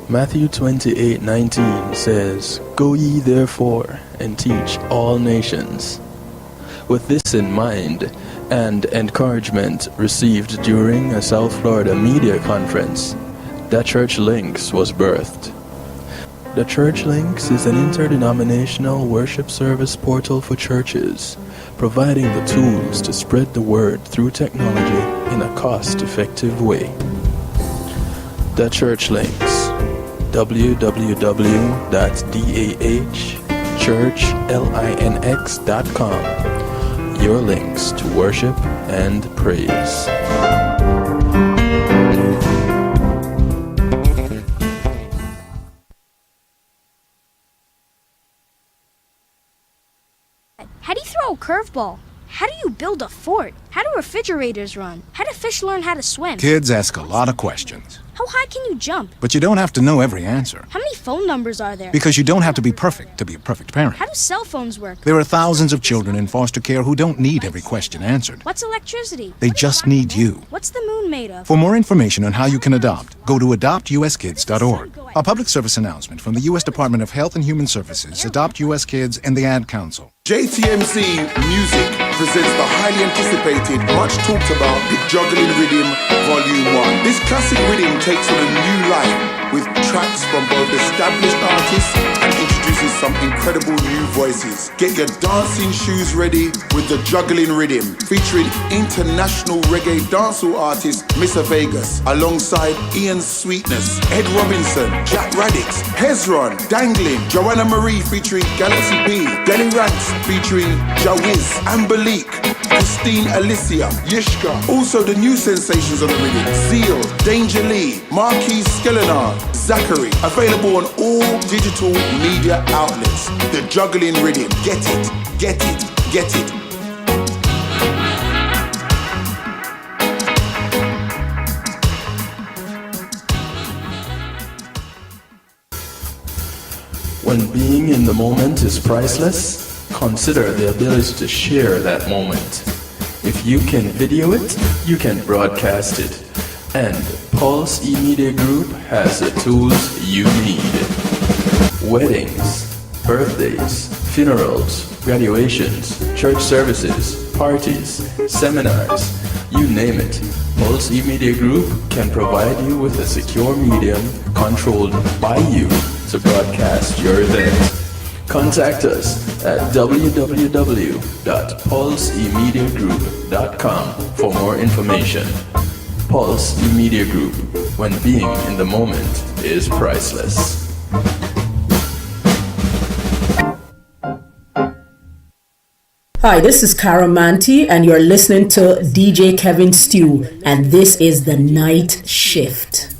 Matthew 28:19 says, "Go ye therefore and teach all nations." With this in mind and encouragement received during a South Florida media conference, The Church Links was birthed. The Church Links is an interdenominational worship service portal for churches, providing the tools to spread the word through technology in a cost-effective way. The Church Links, www.dahchurchlinx.com. Your links to worship and praise. How do you throw a curveball? How do you build a fort? How do refrigerators run? How do fish learn how to swim? Kids ask a lot of questions. How high can you jump? But you don't have to know every answer. How many phone numbers are there? Because you don't have to be perfect to be a perfect parent. How do cell phones work? There are thousands of children in foster care who don't need every question answered. What's electricity? They just need you. What's the moon made of? For more information on how you can adopt, go to adoptuskids.org. A public service announcement from the U.S. Department of Health and Human Services, Adopt U.S. Kids, and the Ad Council. JTMC Music presents the highly anticipated, much talked about, The Juggling Rhythm Volume 1. This classic rhythm takes on a new life with tracks from both established artists and introduces some incredible new voices. Get your dancing shoes ready with The Juggling Rhythm, featuring international reggae dancehall artist Mr. Vegas, alongside Ian Sweetness, Ed Robinson, Jack Radix, Hezron, Dangling, Joanna Marie featuring Galaxy P, Denny Ranks featuring Jawiz, Ambalik, Christine Alicia, Yishka. Also the new sensations on the rhythm: Seal, Danger Lee, Marquis Skelenar, Zachary. Available on all digital media outlets. The Juggling Rhythm. Get it, get it, get it. When being in the moment is priceless, consider the ability to share that moment. If you can video it, you can broadcast it. And Pulse eMedia Group has the tools you need. Weddings, birthdays, funerals, graduations, church services, parties, seminars, you name it. Pulse eMedia Group can provide you with a secure medium controlled by you to broadcast your event. Contact us at www.pulseemediagroup.com for more information. Pulse eMedia Group, when being in the moment is priceless. Hi, this is Cara Manti, and you're listening to DJ Kevin Stew, and this is the Night Shift.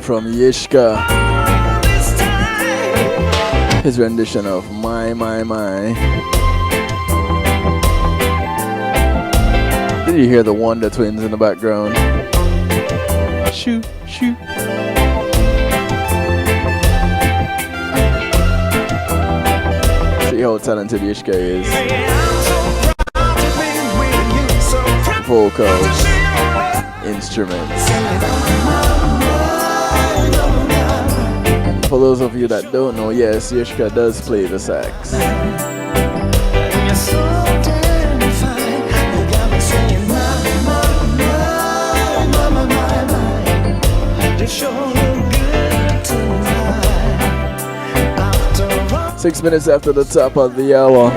From Yishka, his rendition of My. Did you hear the Wonder Twins in the background? Shoo, shoo. See how talented Yishka is. Vocals, instruments. For those of you that don't know, yes, Yishka does play the sax. Six minutes after the top of the hour.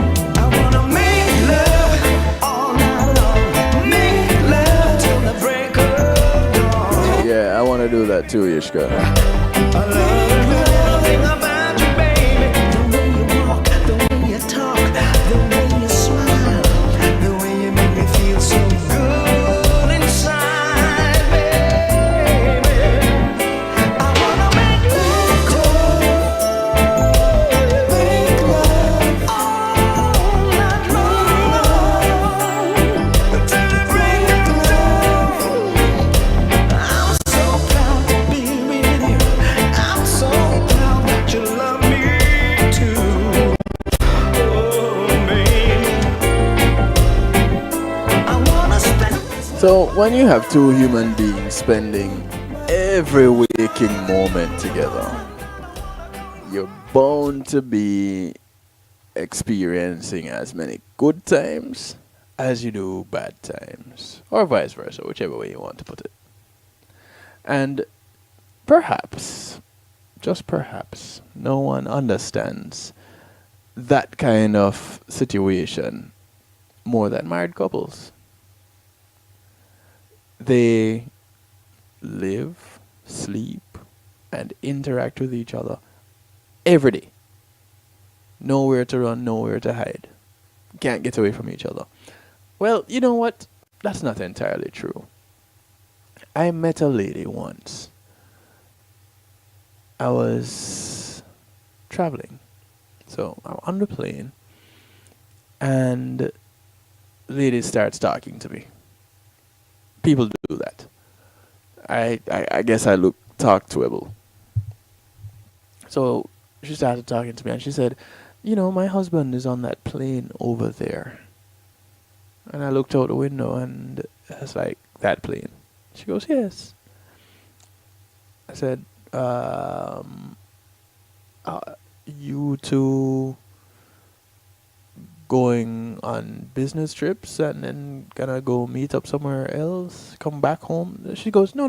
Yeah, I want to do that too, Yishka. So when you have two human beings spending every waking moment together, you're bound to be experiencing as many good times as you do bad times, or vice versa, whichever way you want to put it. And perhaps, just perhaps, no one understands that kind of situation more than married couples. They live, sleep, and interact with each other every day. Nowhere to run, nowhere to hide. Can't get away from each other. Well, you know what? That's not entirely true. I met a lady once. I was traveling. So I'm on the plane, and the lady starts talking to me. People do that. I guess I look talkable. So she started talking to me, and she said, my husband is on that plane over there. And I looked out the window, and I was like, that plane? She goes, yes. I said, you two going on business trips and then gonna go meet up somewhere else, come back home? She goes, no,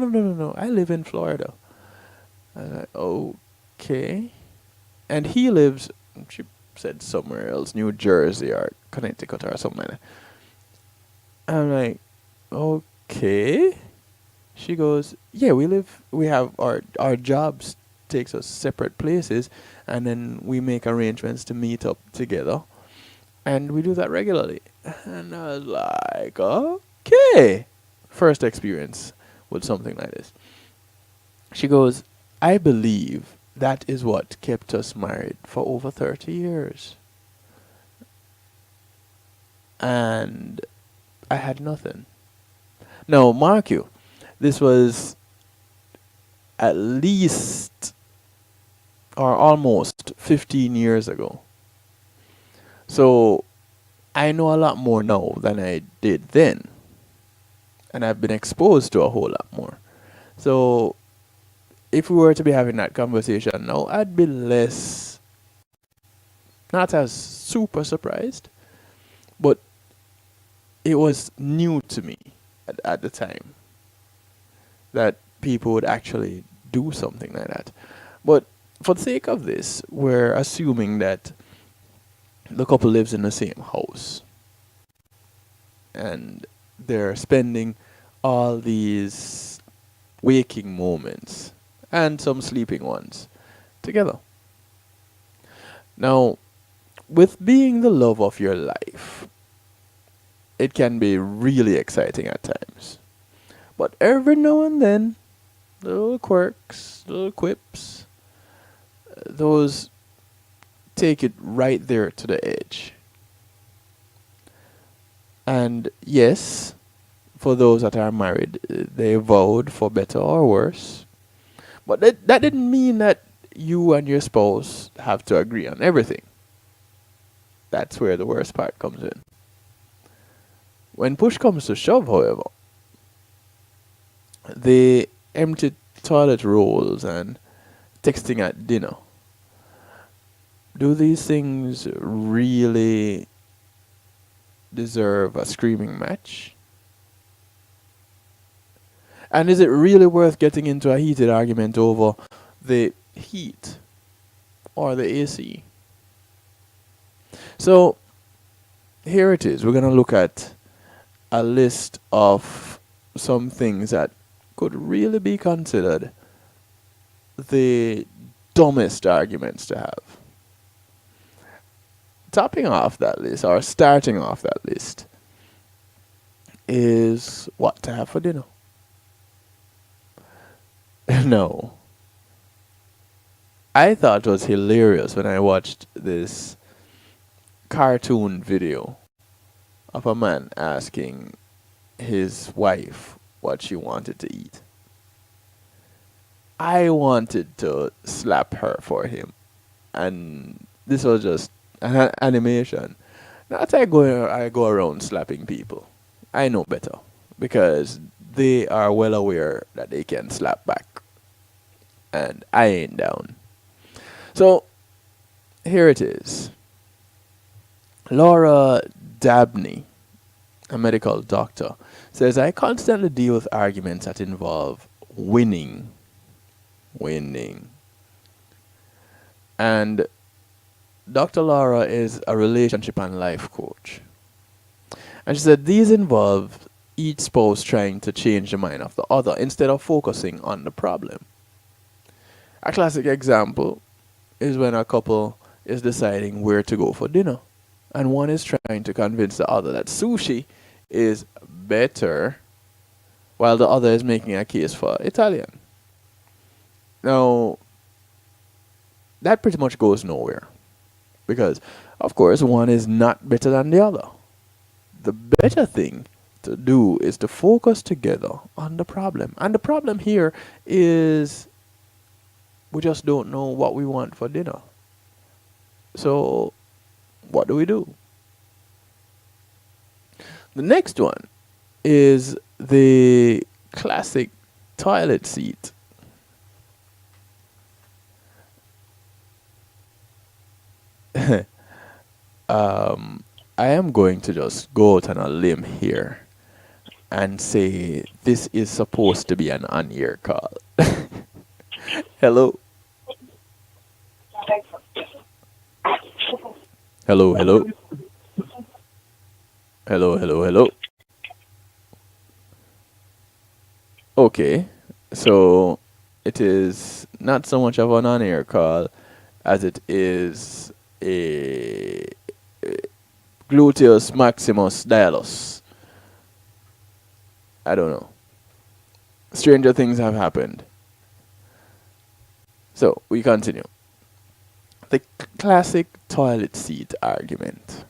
I live in Florida. I was like, okay. And he lives, she said somewhere else, New Jersey or Connecticut or something like that. I'm like, okay. She goes, yeah, we have our jobs takes us separate places, and then we make arrangements to meet up together, and we do that regularly. And I was like, okay. First experience with something like this. She goes, I believe that is what kept us married for over 30 years. And I had nothing. Now, mark you, this was at least or almost 15 years ago. So I know a lot more now than I did then. And I've been exposed to a whole lot more. So if we were to be having that conversation now, I'd be less, not as super surprised, but it was new to me at the time that people would actually do something like that. But for the sake of this, we're assuming that the couple lives in the same house and they're spending all these waking moments and some sleeping ones together. Now, with being the love of your life, it can be really exciting at times. But every now and then, little quirks, little quips, those take it right there to the edge. And yes, for those that are married, they vowed for better or worse. But that didn't mean that you and your spouse have to agree on everything. That's where the worst part comes in. When push comes to shove, however, the empty toilet rolls and texting at dinner, do these things really deserve a screaming match? And is it really worth getting into a heated argument over the heat or the AC? So here it is. We're going to look at a list of some things that could really be considered the dumbest arguments to have. Topping off that list, or starting off that list, is what to have for dinner. No. I thought it was hilarious when I watched this cartoon video of a man asking his wife what she wanted to eat. I wanted to slap her for him. And this was just an animation. Not I go around slapping people. I know better. Because they are well aware that they can slap back. And I ain't down. So, here it is. Laura Dabney, a medical doctor, says, I constantly deal with arguments that involve winning. And Dr. Laura is a relationship and life coach. And she said these involve each spouse trying to change the mind of the other instead of focusing on the problem. A classic example is when a couple is deciding where to go for dinner. And one is trying to convince the other that sushi is better, while the other is making a case for Italian. Now, that pretty much goes nowhere. Because, of course, one is not better than the other. The better thing to do is to focus together on the problem. And the problem here is we just don't know what we want for dinner. So, what do we do? The next one is the classic toilet seat. I am going to just go out on a limb here and say this is supposed to be an on-air call. Hello? Hello, hello? Hello, hello, hello? Okay, so it is not so much of an on-air call as it is a gluteus maximus dialus. I don't know. Stranger things have happened. So, we continue. The classic toilet seat argument.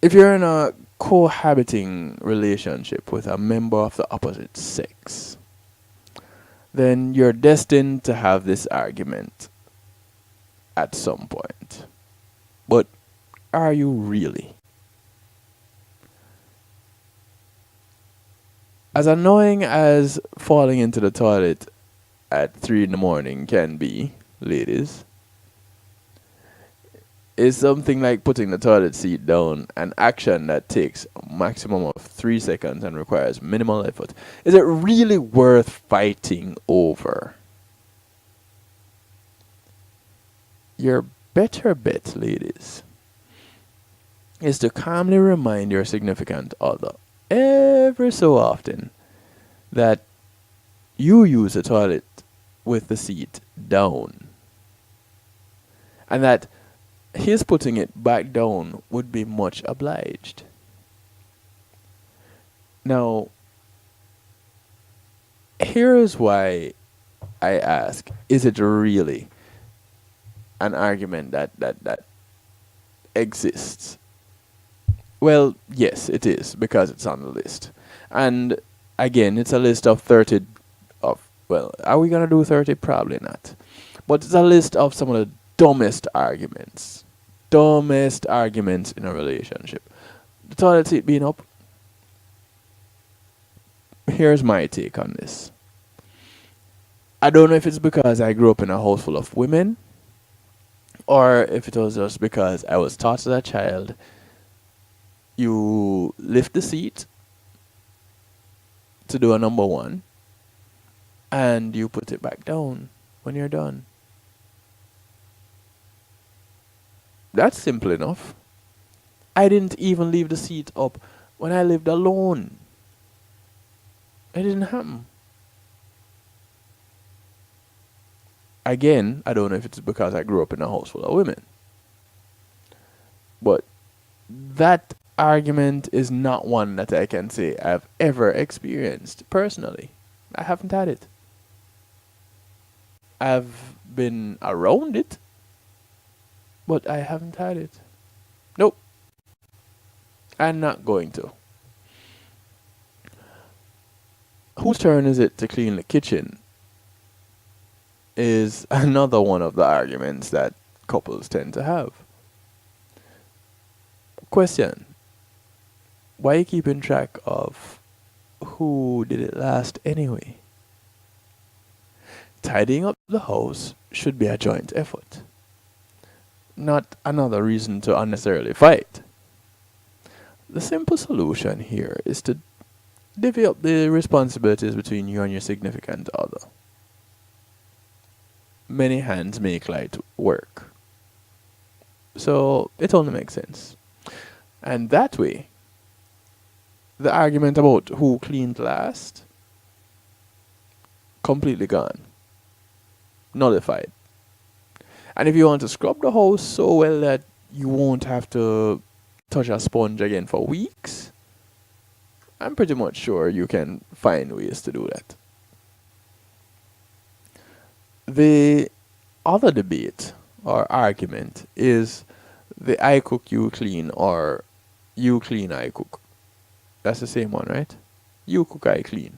If you're in a cohabiting relationship with a member of the opposite sex, then you're destined to have this argument at some point. But are you really? As annoying as falling into the toilet at 3 in the morning can be, ladies, is something like putting the toilet seat down an action that takes a maximum of 3 seconds and requires minimal effort. Is it really worth fighting over? Your better bet, ladies, is to calmly remind your significant other every so often that you use the toilet with the seat down, and that his putting it back down would be much obliged. Now, here is why I ask, is it really an argument that exists? Well, yes, it is, because it's on the list. And again, it's a list of 30 of, well, are we going to do 30? Probably not. But it's a list of some of the dumbest arguments. Dumbest arguments in a relationship. The toilet seat being up. Here's my take on this. I don't know if it's because I grew up in a house full of women, or if it was just because I was taught as a child, you lift the seat to do a number one, and you put it back down when you're done. That's simple enough. I didn't even leave the seat up when I lived alone. It didn't happen. Again, I don't know if it's because I grew up in a house full of women. But that argument is not one that I can say I've ever experienced personally. I haven't had it. I've been around it, but I haven't had it. Nope. I'm not going to. Whose turn is it to clean the kitchen is another one of the arguments that couples tend to have. Question. Why are you keeping track of who did it last anyway? Tidying up the house should be a joint effort, not another reason to unnecessarily fight. The simple solution here is to divvy up the responsibilities between you and your significant other. Many hands make light work. So it only makes sense. And that way, the argument about who cleaned last, completely gone. Nullified. And if you want to scrub the house so well that you won't have to touch a sponge again for weeks, I'm pretty much sure you can find ways to do that. The other debate or argument is the I cook, you clean, or you clean, I cook. That's the same one, right? You cook, I clean.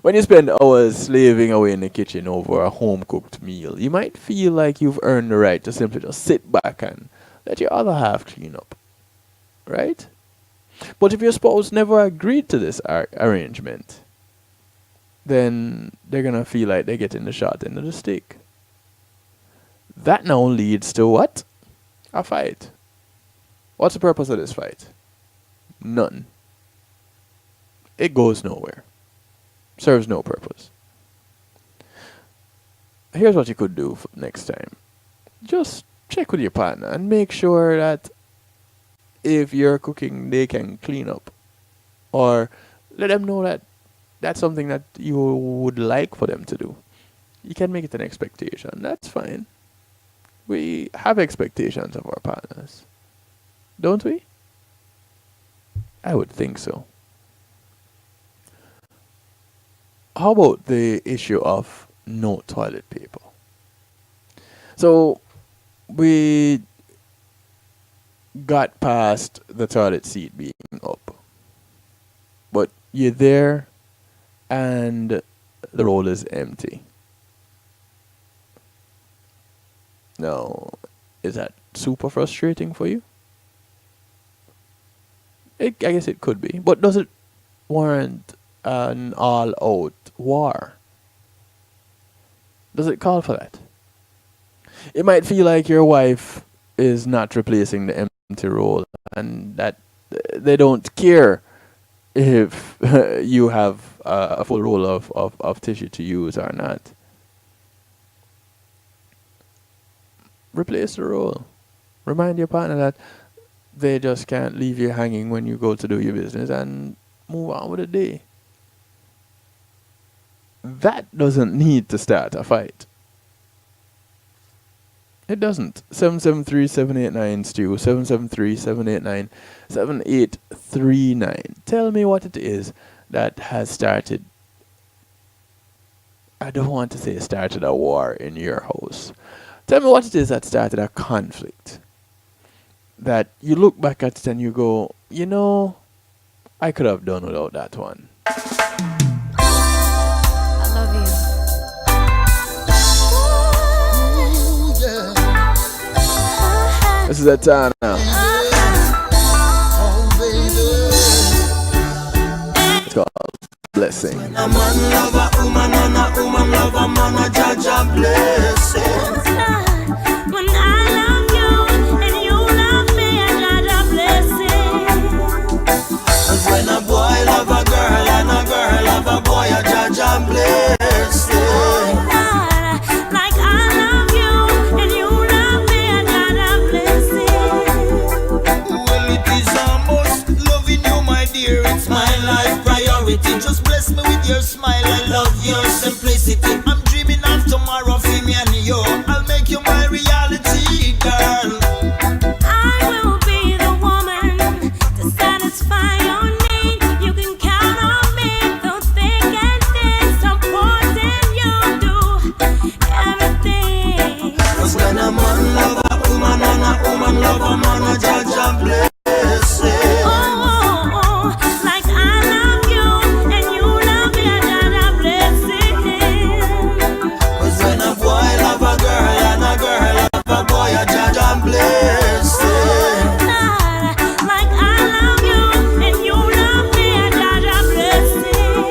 When you spend hours slaving away in the kitchen over a home-cooked meal, you might feel like you've earned the right to simply just sit back and let your other half clean up. Right? But if your spouse never agreed to this arrangement, then they're going to feel like they're getting the short end of the stick. That now leads to what? A fight. What's the purpose of this fight? None. It goes nowhere. Serves no purpose. Here's what you could do for next time. Just check with your partner and make sure that if you're cooking, they can clean up. Or let them know that that's something that you would like for them to do. You can make it an expectation. That's fine. We have expectations of our partners. Don't we? I would think so. How about the issue of no toilet paper? So we got past the toilet seat being up, but you're there and the roll is empty. Now, is that super frustrating for you? I guess it could be, but does it warrant an all-out war? Does it call for that? It might feel like your wife is not replacing the empty roll and that they don't care if you have a full roll of tissue to use or not. Replace the roll. Remind your partner that they just can't leave you hanging when you go to do your business and move on with the day. That doesn't need to start a fight. It doesn't. 773-789-STEW, 773-789-7839. Tell me what it is that has started. I don't want to say started a war in your house. Tell me what it is that started a conflict. That you look back at it and you go, you know, I could have done without that one. I love you. This is that time now. It's called Blessing. When a man love a woman and a woman love a man, a judge a blessing. When I love you and you love me, a judge a blessing. 'Cause when a boy love a girl and a girl love a boy, a judge a blessing. Like I love you and you love me, a judge a blessing. Well, it is almost loving you, my dear. It's my life priority. Just bless me with your smile. I love your simplicity. I'm dreaming of tomorrow for me and you. I'll make you my reality, girl. I will be the woman to satisfy your need. You can count on me through thick and thin, supporting you do everything. 'Cause when a man love a woman and a woman love a man, a judge a blessing. Like I love you and you love me, a judge a blessing. 'Cause when a boy love a girl and a girl love a boy, a judge a blessing. Like I love you and you love me, a judge a blessing.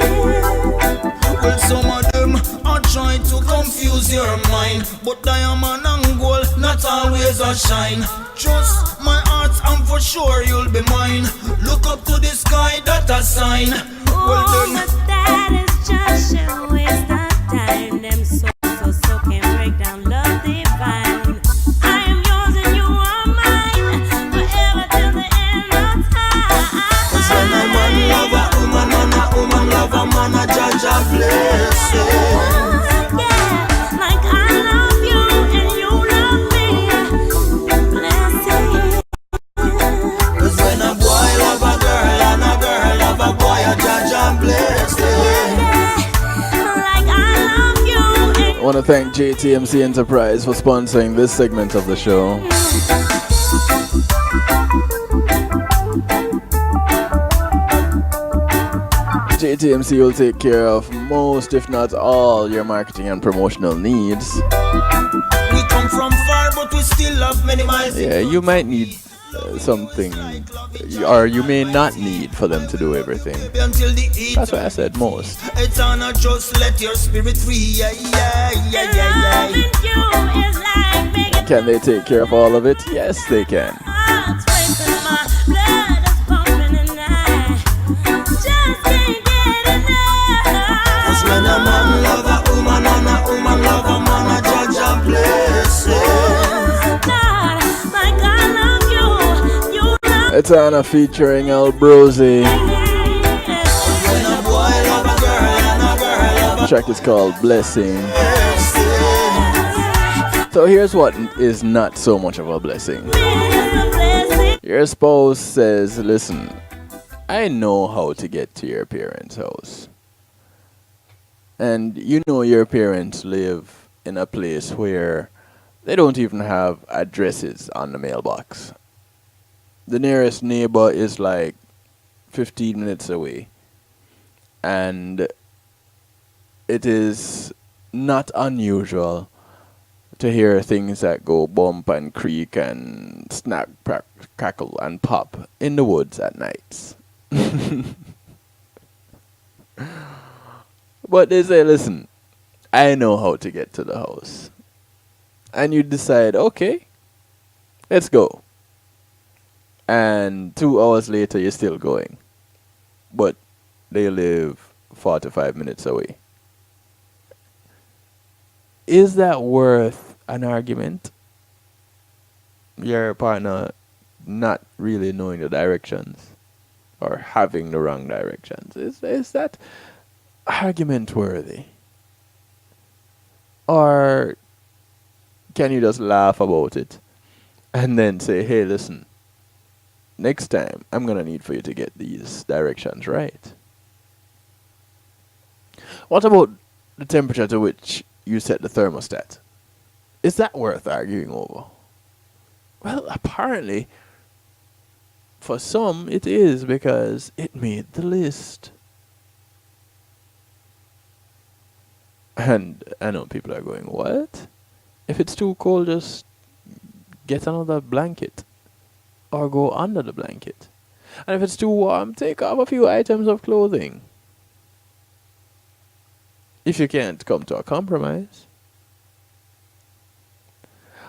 Well, some of them are trying to confuse your mind, but diamond and gold not always a shine. Trust my heart and for sure you'll be mine. Look up to the sky, that a sign. Well then, But that is just a waste of time. Them so can break down love divine. I am yours and you are mine, forever till the end of time. 'cause when a man love a woman and a woman love a man, a judge a blessing. Yeah, like I love want to thank JTMC Enterprise for sponsoring this segment of the show. JTMC will take care of most, if not all, your marketing and promotional needs. We come from far, but we still have many miles. Yeah, you might need something, or you may not need for them to do everything. That's why I said most. It's honor, just let your spirit free. Yeah, yeah, yeah, yeah, yeah. Can they take care of all of it? Yes, they can. When a man love a woman and a woman love a man, a judge a blessing. It's Anna featuring El Brozy. The track is called Blessing. So here's what is not so much of a blessing. Your spouse says, listen, I know how to get to your parents' house. And you know your parents live in a place where they don't even have addresses on the mailbox. The nearest neighbor is like 15 minutes away. And it is not unusual to hear things that go bump and creak and snap, crackle and pop in the woods at nights. But they say, listen, I know how to get to the house. And you decide, okay, let's go. And 2 hours later, you're still going. But they live 45 minutes away. Is that worth an argument? Your partner not really knowing the directions or having the wrong directions. Is that argument worthy? Or can you just laugh about it and then say, hey, listen, next time I'm going to need for you to get these directions right? What about the temperature to which you set the thermostat? Is that worth arguing over? Well, apparently, for some it is, because it made the list. And I know people are going, what? If it's too cold, just get another blanket or go under the blanket. And if it's too warm, take off a few items of clothing. If you can't come to a compromise.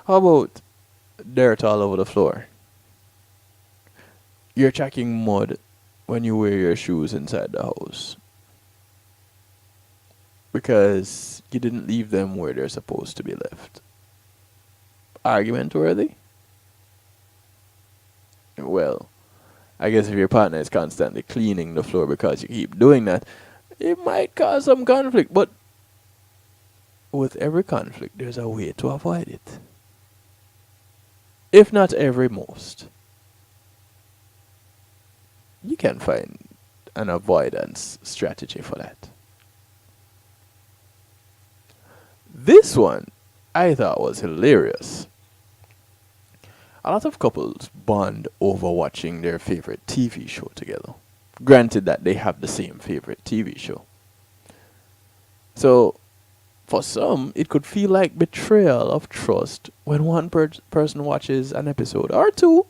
How about dirt all over the floor? You're tracking mud when you wear your shoes inside the house, because you didn't leave them where they're supposed to be left. Argument worthy? Well, I guess if your partner is constantly cleaning the floor because you keep doing that, it might cause some conflict. But with every conflict, there's a way to avoid it. If not every, most. You can find an avoidance strategy for that. This one I thought was hilarious. A lot of couples bond over watching their favorite TV show together. Granted that they have the same favorite TV show. So, for some, it could feel like betrayal of trust when one person watches an episode or two,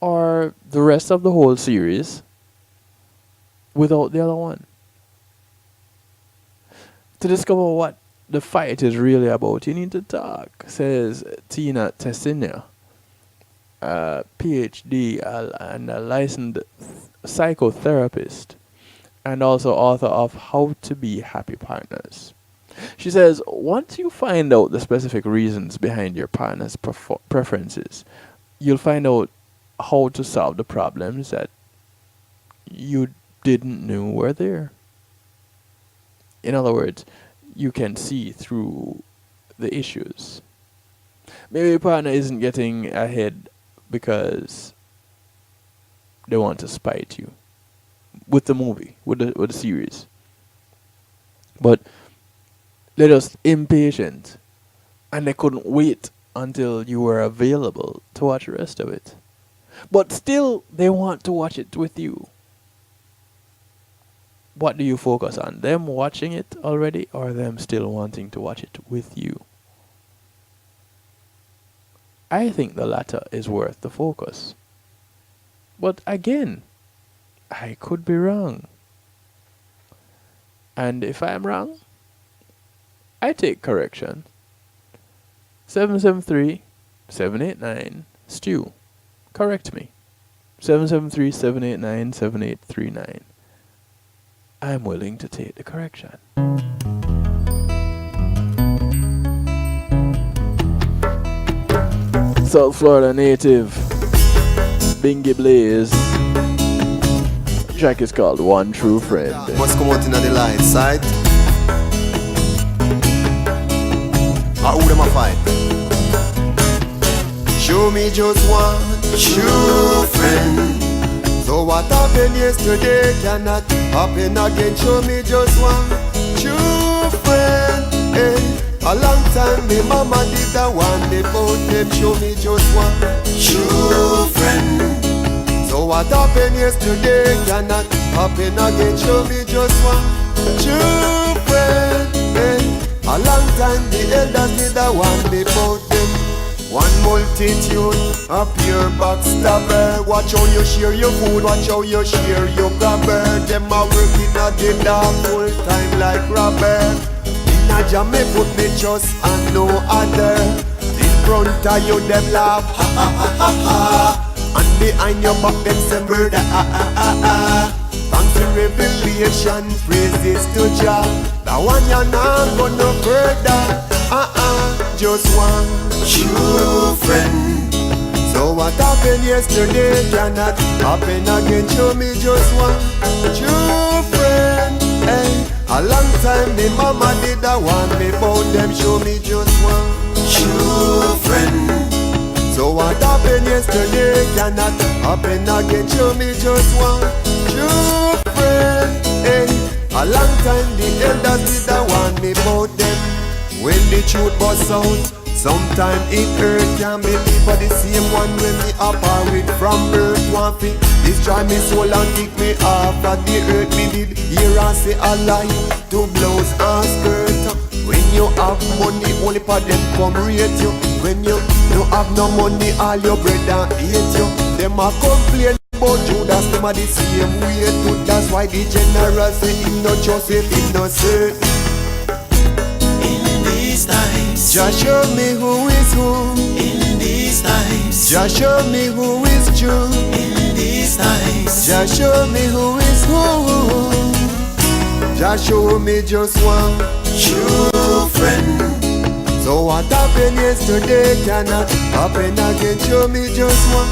or the rest of the whole series, without the other one. To discover what the fight is really about, you need to talk, says Tina Tessinia, a PhD and a licensed psychotherapist, and also author of How to Be Happy Partners. She says, once you find out the specific reasons behind your partner's preferences, you'll find out how to solve the problems that you didn't know were there. In other words, you can see through the issues. Maybe your partner isn't getting ahead because they want to spite you with the movie, with the series. But They're just impatient. And they couldn't wait until you were available to watch the rest of it. But still, they want to watch it with you. What do you focus on? Them watching it already or them still wanting to watch it with you? I think the latter is worth the focus. But again, I could be wrong. And if I'm wrong, I take correction. 773-789 Correct me. 773-789-7839. I'm willing to take the correction. South Florida native Bingy Blaze. The track is called One True Friend. Must come out in the light side. Who them a fight? Show me just one true friend. So what happened yesterday cannot happen again. Show me just one true friend. Hey, a long time me mama did the one before them. Show me just one true friend. So what happened yesterday cannot happen again. Show me just one true friend. Hey, a long time the elders did the one before them. One multitude, a pure backstabber. Watch how you share your food, watch how you share your grabber. Them a working at the dark full time like robber. In a jam me put me trust and no other. In front of you them laugh, ha ha ha ha ha. And behind your back them say murder, ah ah ah ah. Thanks to revelation, praises to Jah. That one you not go no further, just one true friend. So what happened yesterday cannot happen again. Show me just one true friend. Hey, a long time the mama did the one before them. Show me just one true friend. So what happened yesterday cannot happen again. Show me just one true friend. Hey, a long time the elders did the one before them. When the truth busts out, sometime it hurt. Can't believe for the same one when me apart with from birth. One thing, destroy me soul and kick me off of the earth. Me did hear and say a lie to blouse and skirt. When you have money, only for them come rate you. When you don't have no money, all your brother hate you. Them a complain about Judas, them a the same way too. That's why the general say him no Joseph, him no certain. Times. Just show me who is who in these times. Just show me who is true in these times. Just show me who is who. Just show me just one true friend. So what happened yesterday cannot happen again. Show me just one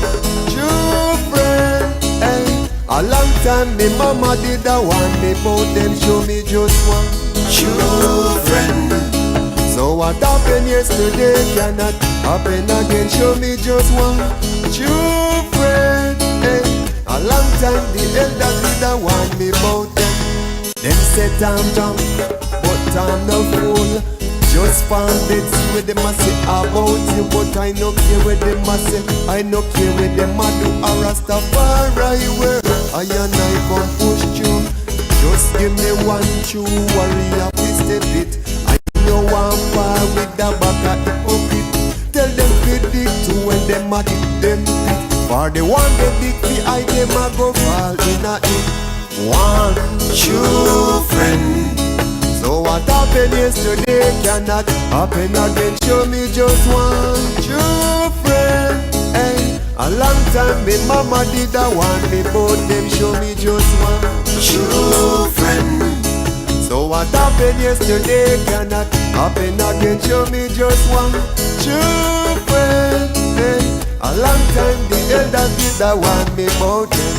true friend. Hey, a long time me mama did the one before them. Show me just one true friend. So what happened yesterday cannot happen again. Show me just one true friend. Hey, a long time the elders did the one before them. Them said I'm dumb, but I'm no fool. Just found it, see what them a say about you. But I no care what them a say, I no care what them a do. A Rastafari where I and I come push through. Just give me one true warrior, please step it. You want far with the back of hypocrite. Tell them predict to when them a hit them pit. For the one they big I them a go fall in a hit. One true friend. So what happened yesterday cannot happen again. Show me just one true friend. Hey, a long time me mama did the one before them. Show me just one true friend. So what happened yesterday cannot happen again. Show me just one true friend. Hey, a long time the elders did the one before them.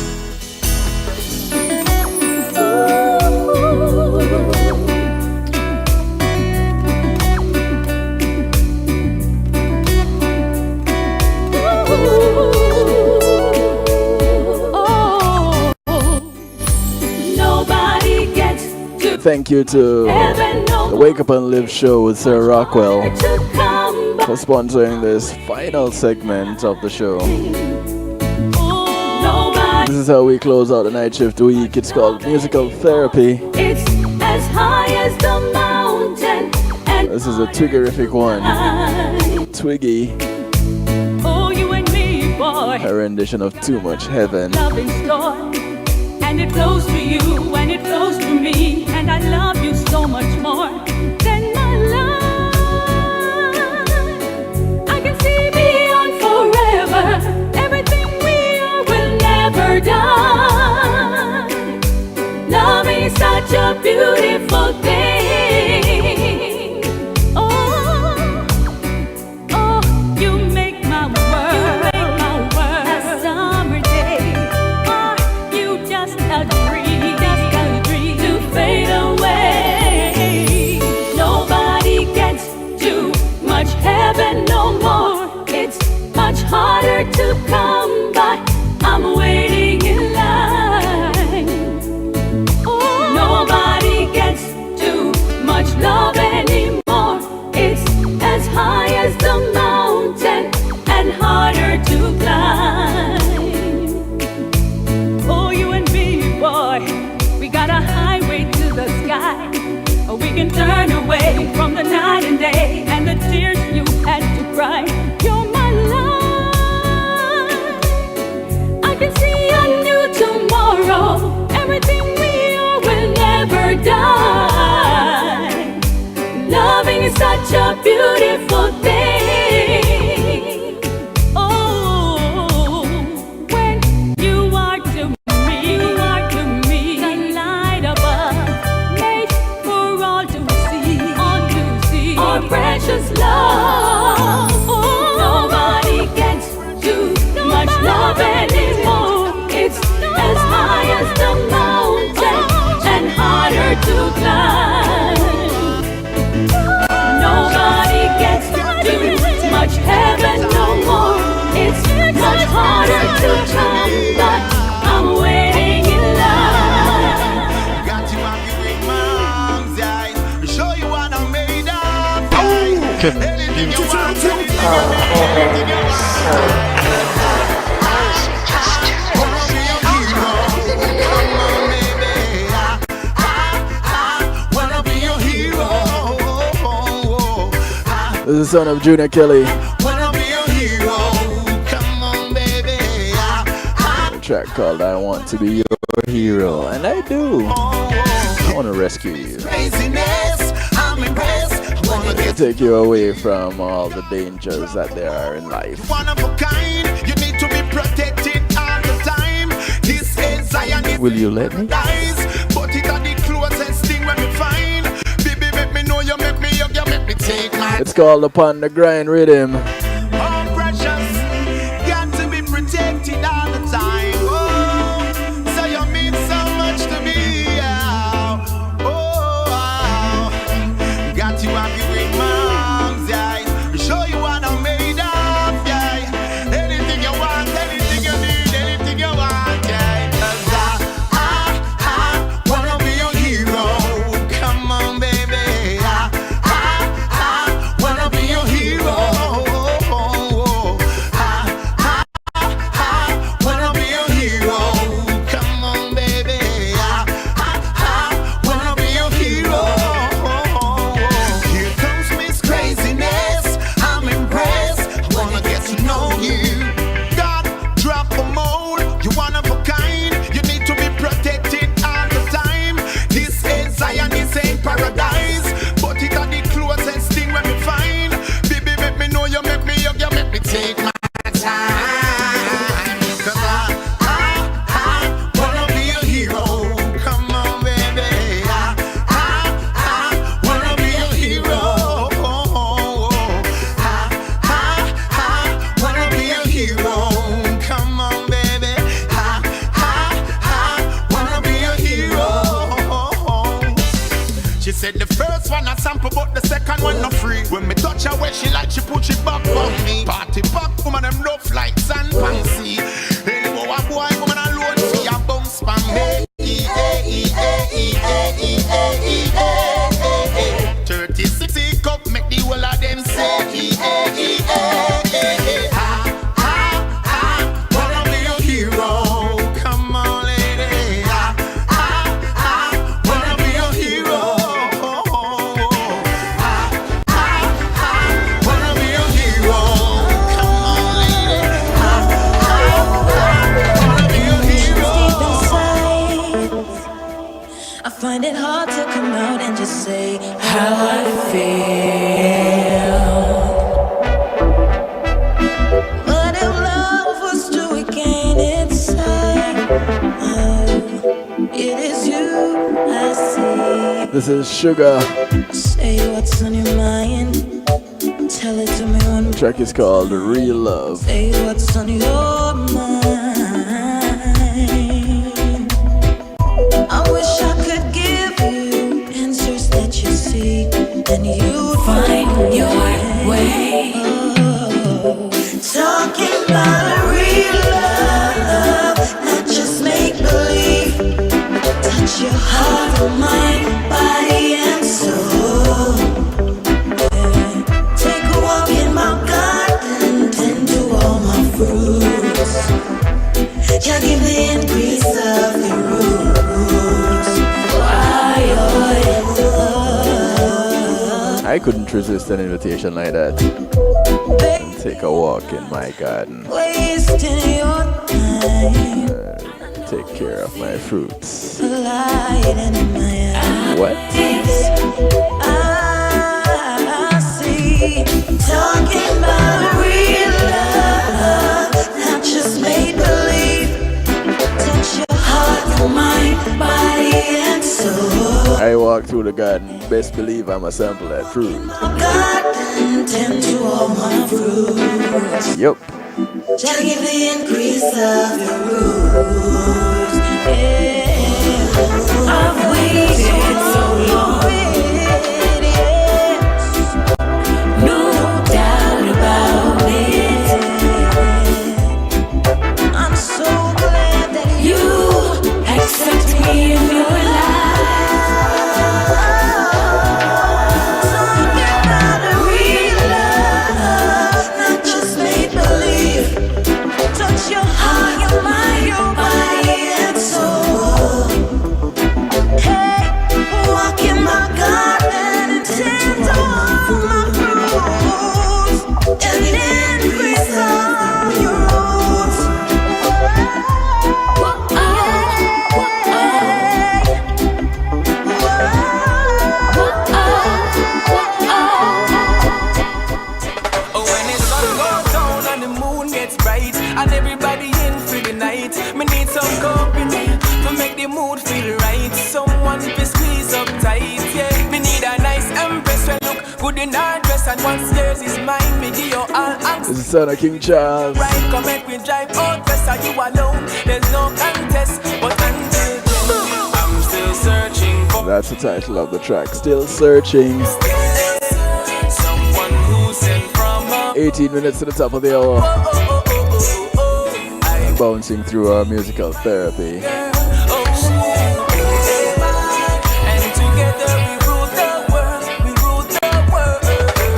thank you to the Wake Up and Live show with Sir Rockwell for sponsoring this final segment of the show. This is how we close out the night shift week. It's called Musical Therapy. It's as high as the mountain. And this is a Twiggerific one. Twiggy. Oh, you and me, boy. A rendition of Too Much Heaven. Loving story. And it flows to you and it flows to me. And I love you so much more than my life. I can see beyond forever. Everything we are will never die. Love is such a beautiful thing. Oh, oh, you make my world a summer day. Are you just a dream to fade away? Nobody gets too much heaven no more. It's much harder to come by. I'm waiting in line. Oh, nobody gets too much love anymore. It's as high as the mountain and harder to climb. Oh, you and me, boy, we got a highway to the sky. Oh, we can turn away from the night and day and the tears you had to cry. You're my life. I can see a new tomorrow. Everything we are will never die. Loving is such a beautiful thing. Oh, when you are to me, the light above, made for all to see, our precious love. Oh, nobody gets too much love anymore. It's as high as the mountain and harder to climb. Nobody gets too much heaven no more. It's much harder to come, but I'm waiting in line. Got you happy with mom's eyes. Show you what I'm made of. Anything you want, anything you This is the son of Junior Kelly. wanna be a hero. Come on, baby. A track called I Want to Be Your Hero. And I do. I want to rescue you. Craziness, I'm impressed. Wanna get Take you away from all the dangers that there are in life. one of a kind. You need to be protected all the time. This is Zion. Will you let me? Lies, but it are the closest thing when we find. Baby, make me know you make me hug, you make me take my. It's called Upon the Grind Rhythm. Oh, precious, got to be protected all the time. Oh, so you mean so much to me. Oh, got you happy with mom's eyes. Show you what I'm made of, yeah. Anything you want, anything you need, anything you want, yeah. 'Cause I wanna be your hero. Come on, baby. I wanna be your hero. Wanna be your hero. Come on, baby. Wanna be your hero. Here comes Miss Craziness. I'm impressed. Wanna get to know you. God, drop a mold. You one of a kind. You need to be protected all the time. This is Zion, this ain't paradise. But it are the closest thing when we find. Baby, make me know you make me hug, you make me take my time. 'Cause I wanna be a hero. Come on, baby. I wanna be a hero. Wanna be a hero. Come on, baby. Wanna be a hero. She said the first one I sample, but the second one not free. When me touch her where she like, she put it back on me. Party back, woman, them rough like sand fancy. Anyway, a boy, woman alone, see a bounce from me. it hard to come out and just say how I feel. But if love was true again, it's say, oh, it is you I see. This is Sugar. Say what's on your mind. Tell it to me one more. The track is called Real Love. Say what's on your mind. I wish I could give you answers that you seek, and you'd find your way. Oh, talking about real love, not just make believe. Touch your heart, your mind, body, and soul. Take a walk in my garden, tend to all my fruits. You give the increase of the roots. I couldn't resist an invitation like that. And take a walk in my garden. Wasting your time. Take care of my fruits. Light in my eyes. What? I see. Talking about real love, not just make believe. Touch your heart, your mind, body, and soul. I walk through the garden, best believe I'm a sample that fruit. Garden, tend to all my fruits. Yup. Just give the increase of your roots. Yeah. I've waited so long. No doubt about it. I'm so glad that you accept me in your life. Touch your heart, your mind, your body, and soul. Hey, walk in my garden and tend all my fruits, and increase all your roots. When the sun goes down and the moon gets bright, and everybody in for the night, me need some company to make the mood feel right. Someone to squeeze up tight, yeah. Me need a nice empress who look good in her dress, and once yours is mine, me give you all angst. This is the son of King Charles. Right, come make me drive out west, are you alone? There's no contest, but until then, I'm still searching for. That's the title of the track. Still searching. Someone who sent from a 18 minutes to the top of the hour. Bouncing through our musical therapy. and together we rule the world, we rule the world.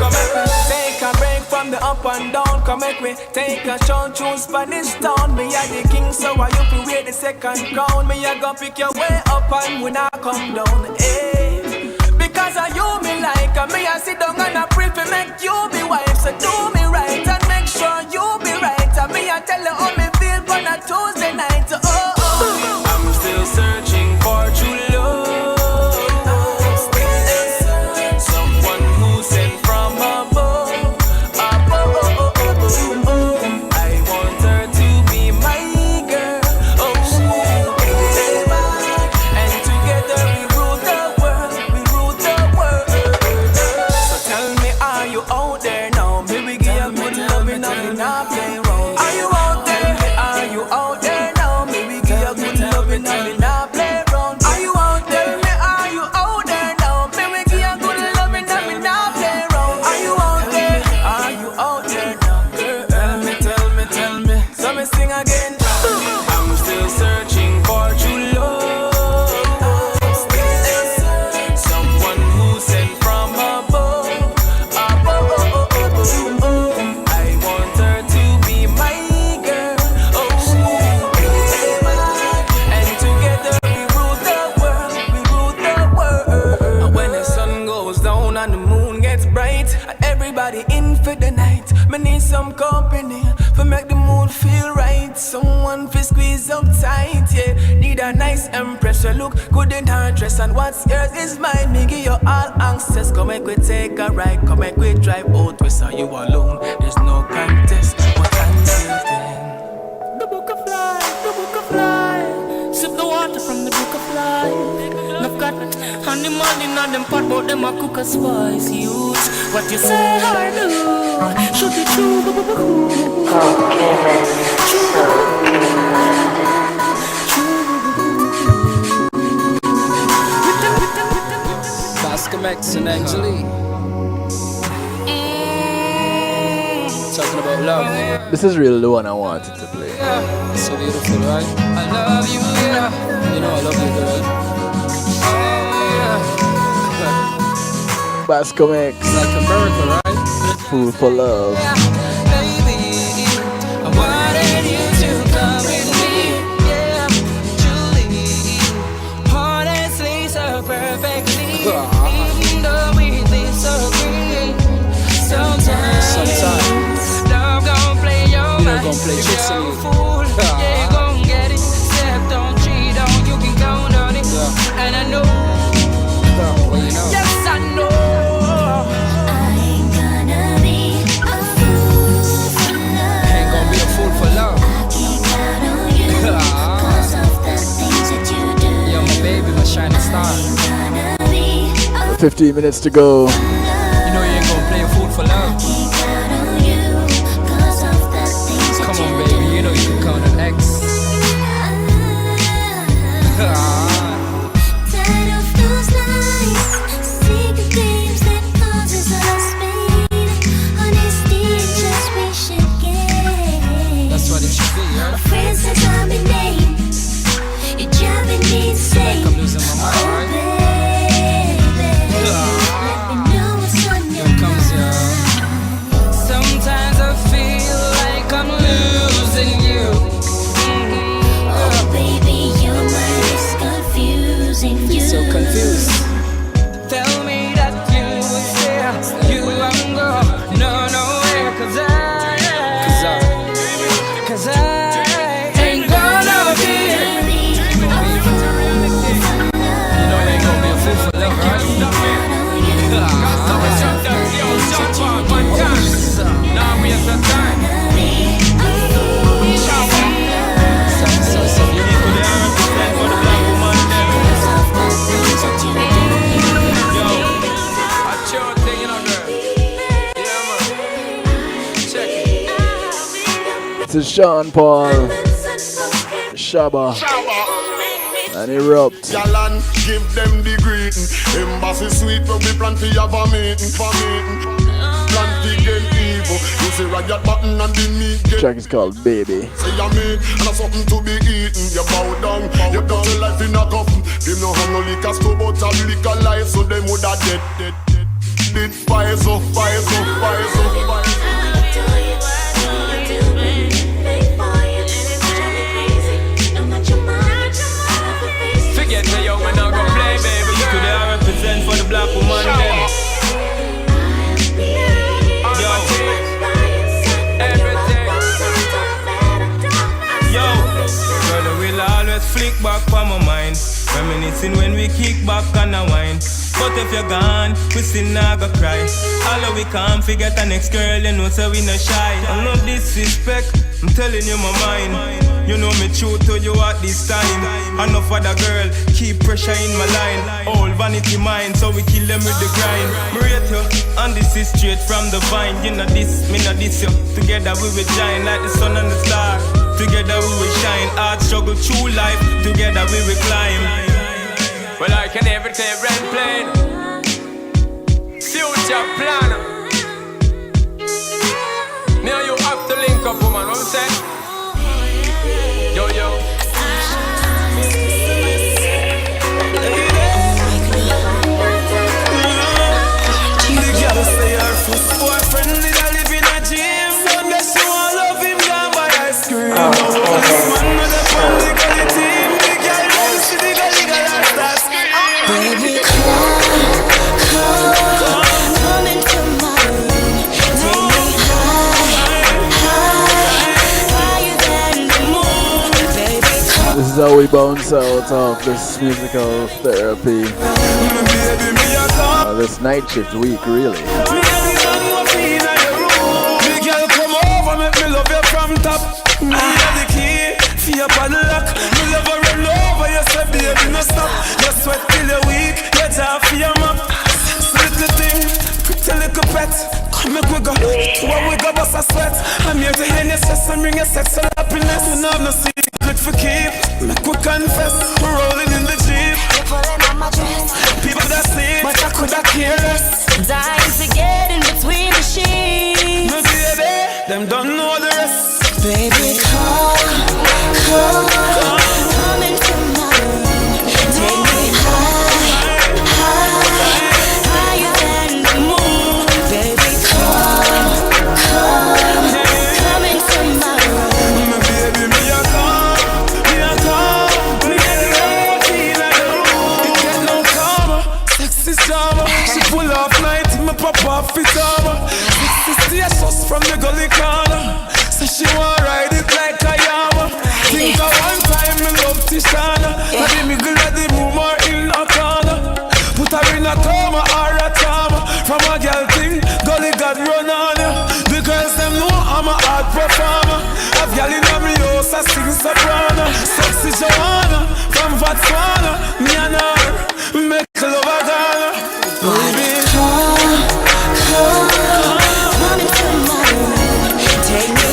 Come make me take a break from the up and down. Come make me take a short tune Spanish town. Me are the king, so I you can wear the second crown. Me I gonna pick your way up and when I come down, hey. Because of you me like, and me I sit down and I pray to make you be wife. So do me right and make sure you be right. And me I tell you how me feel on a Tuesday night. Oh, oh. I'm still searching for true love. Someone who sent from above. I want her to be my girl. Oh, and together we rule the world. We rule the world. So tell me, are you out there now? Maybe give a good loving and me not play around. Are you out there? Are you out there now? Maybe give a good loving and me not play around. Are you out there? Are you out there now? Maybe give a good loving and me not play around. Are you out there? Are you out there now? Girl, tell me. So me sing again. I'm still searching for true love. Someone who sent from above. I want her to be my girl. Oh, and together we rule the world. We rule the world. And when the sun goes down and the moon gets bright, and everybody in for the night, me need some company for make the mood feel right. Someone to squeeze up tight, yeah. Need a nice empress who look good in her dress. stress and what's yours is mine. Me give you all access. Come make we take a ride. Come make we drive out west. Are you alone? There's no contest. But until then, the book of life, the book of life. Sip the water from the book of life. I've got honey money in them pot, but them a cook a spice. Use what you say I do. Should be true. Max and Angelique. Talking about love. This is really the one I wanted to play. So beautiful, right? I love you, yeah. You know I love you, girl. Basco Mix. Like a miracle, right? Food for love. Baby, I wanted you to come with me. Yeah, Julie. Honestly, so perfectly. Even though we disagree. Sometimes love gon' play your mind. Gon' play tricks on you. Fool, yeah, you gon' get it. Step, don't cheat on, you can count on it. And I know, well, you know. yes I know. For love. Yo, my baby, my shining star. 15 minutes to go. You know you ain't gonna play a fool for love. Come on, baby, you know you can count an X. That's what it should be, yeah? My friend says I'm in name. You're driving me insane. Like I'm losing my mind, right? Let me know what's on your Here comes Sometimes I feel like I'm losing you. Oh baby, your mind is confusing you. So confused. Tell me that you was there. You won't go nowhere. Cause I ain't gonna be. You know you ain't gonna be a fool for love, right? Now we have the time. So beautiful. This is Sean Paul, Shabba, and Erupt. Galan, give them the greeting. Embassy sweet, but we plan to have a meeting. Plan to get evil. You see riot button and the meat get. Track is called Baby. Say you meat and something to be eaten. You bow down, you got your life in a coffin. Them no have no liquor store, but a liquor life, so them woulda dead. Did fire so. Forget me, yo, when I go play, baby. You could represent for the black woman, then. Your tears, everything. Yo, brother, we'll always flick back from my mind. Reminiscing when we kick back on the wine. But if you're gone, we still not go cry. Although we can't forget the next girl, you know, so we no shy. I no disrespect, I'm telling you my mind. You know me true to you at this time. Enough for the girl, keep pressure in my line. All vanity mind, so we kill them with the grind. Me rate you, and this is straight from the vine. You know this, me know this you. Together we will shine like the sun and the star. Together we will shine, hard struggle through life. Together we will climb. Well, I can never take red plane. Future plan. Me and you have to link up, woman. What I'm saying? Yo. The girl say her first boyfriend did a live in a gym. Sunday she won't love him down by ice cream. Man with a from the gully team. The girl runs to the gully start screaming. Baby, come into my room. Take me higher than the moon. Baby, This is how we bounce out of this musical therapy. This night shift week, really. Your body lock, me love her run over. You say baby no stop. You sweat till you're weak. You jaw for your map. Little thing, pretty little pet. Come make we go, what we go bust a sweat. I'm here to hear your stress and bring your sexual happiness. We know no secret for keep. Make we confess, we're rolling in the Jeep. People that sleep, but I coulda care less. Dying to get in between the sheets. No baby, them don't know the rest. Baby, come into my room. Take me higher than the moon. Baby, come into my room. Baby, me a come. Me feel like the room. It get no calmer, sexy drama. She pull off night, me pop off it armor. 60 stations from the gully corner. So she want ride it like a yama. Think of one time me love Tishana. I did me good at the move her in a corner. Put her in a coma or a trauma. From a girl thing, gully got run on ya. The girls them know I'm a hard performer. I've gal in a me house I sing soprano. Sexy Joanna from Botswana. Me and her make love a Ghana. Baby, come into my room. Take me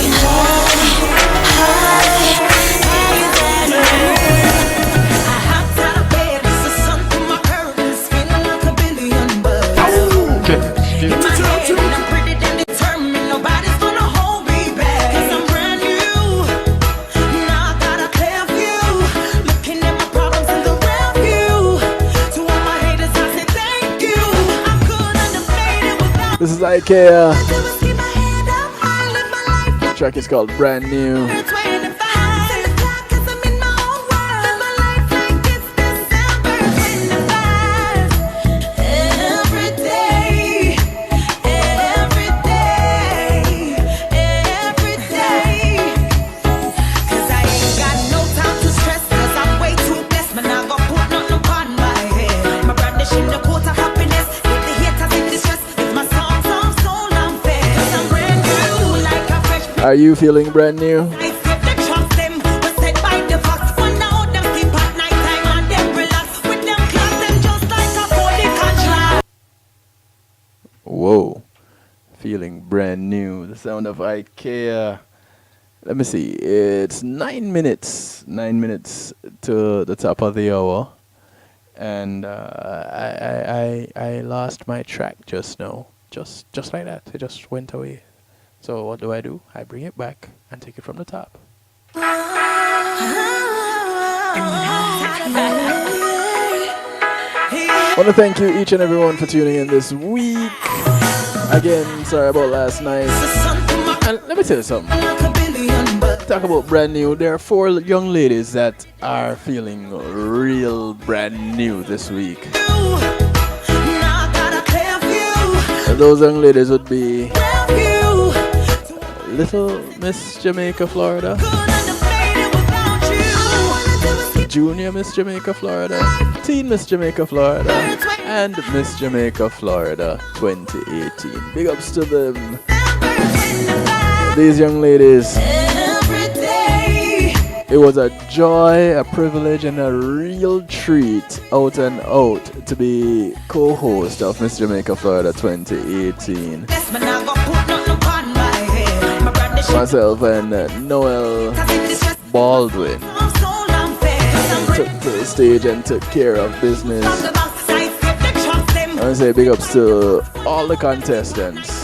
This is IKEA. The track is called Brand New. Are you feeling brand new? Whoa, feeling brand new. The sound of IKEA. Let me see. It's 9 minutes. 9 minutes to the top of the hour, and I lost my track just now. Just like that. It just went away. So what do? I bring it back and take it from the top. I want to thank you each and everyone for tuning in this week. Again, sorry about last night. And let me tell you something. Talk about brand new. There are 4 young ladies that are feeling real brand new this week. And those young ladies would be Little Miss Jamaica, Florida, Junior Miss Jamaica, Florida, Teen Miss Jamaica, Florida, and Miss Jamaica, Florida 2018. Big ups to them. These young ladies. It was a joy, a privilege, and a real treat out and out to be co-host of Miss Jamaica, Florida 2018. Myself and Noel Baldwin took to the stage and took care of business. I want to say big ups to all the contestants,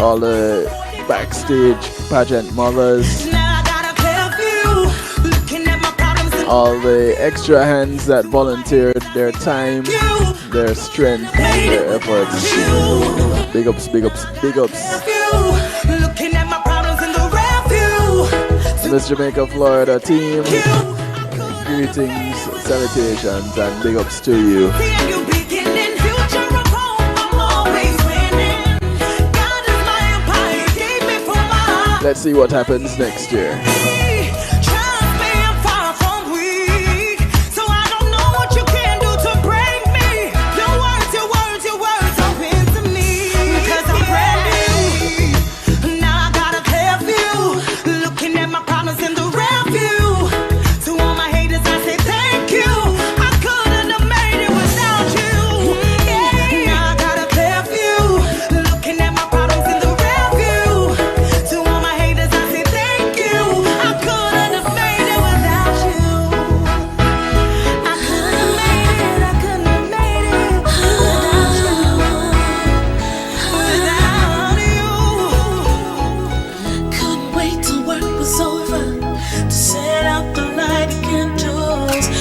all the backstage pageant mothers, all the extra hands that volunteered their time, their strength, their efforts. Big ups, big ups, big ups. Miss Jamaica, Florida team, greetings, salutations, and big ups to you. Let's see what happens next year.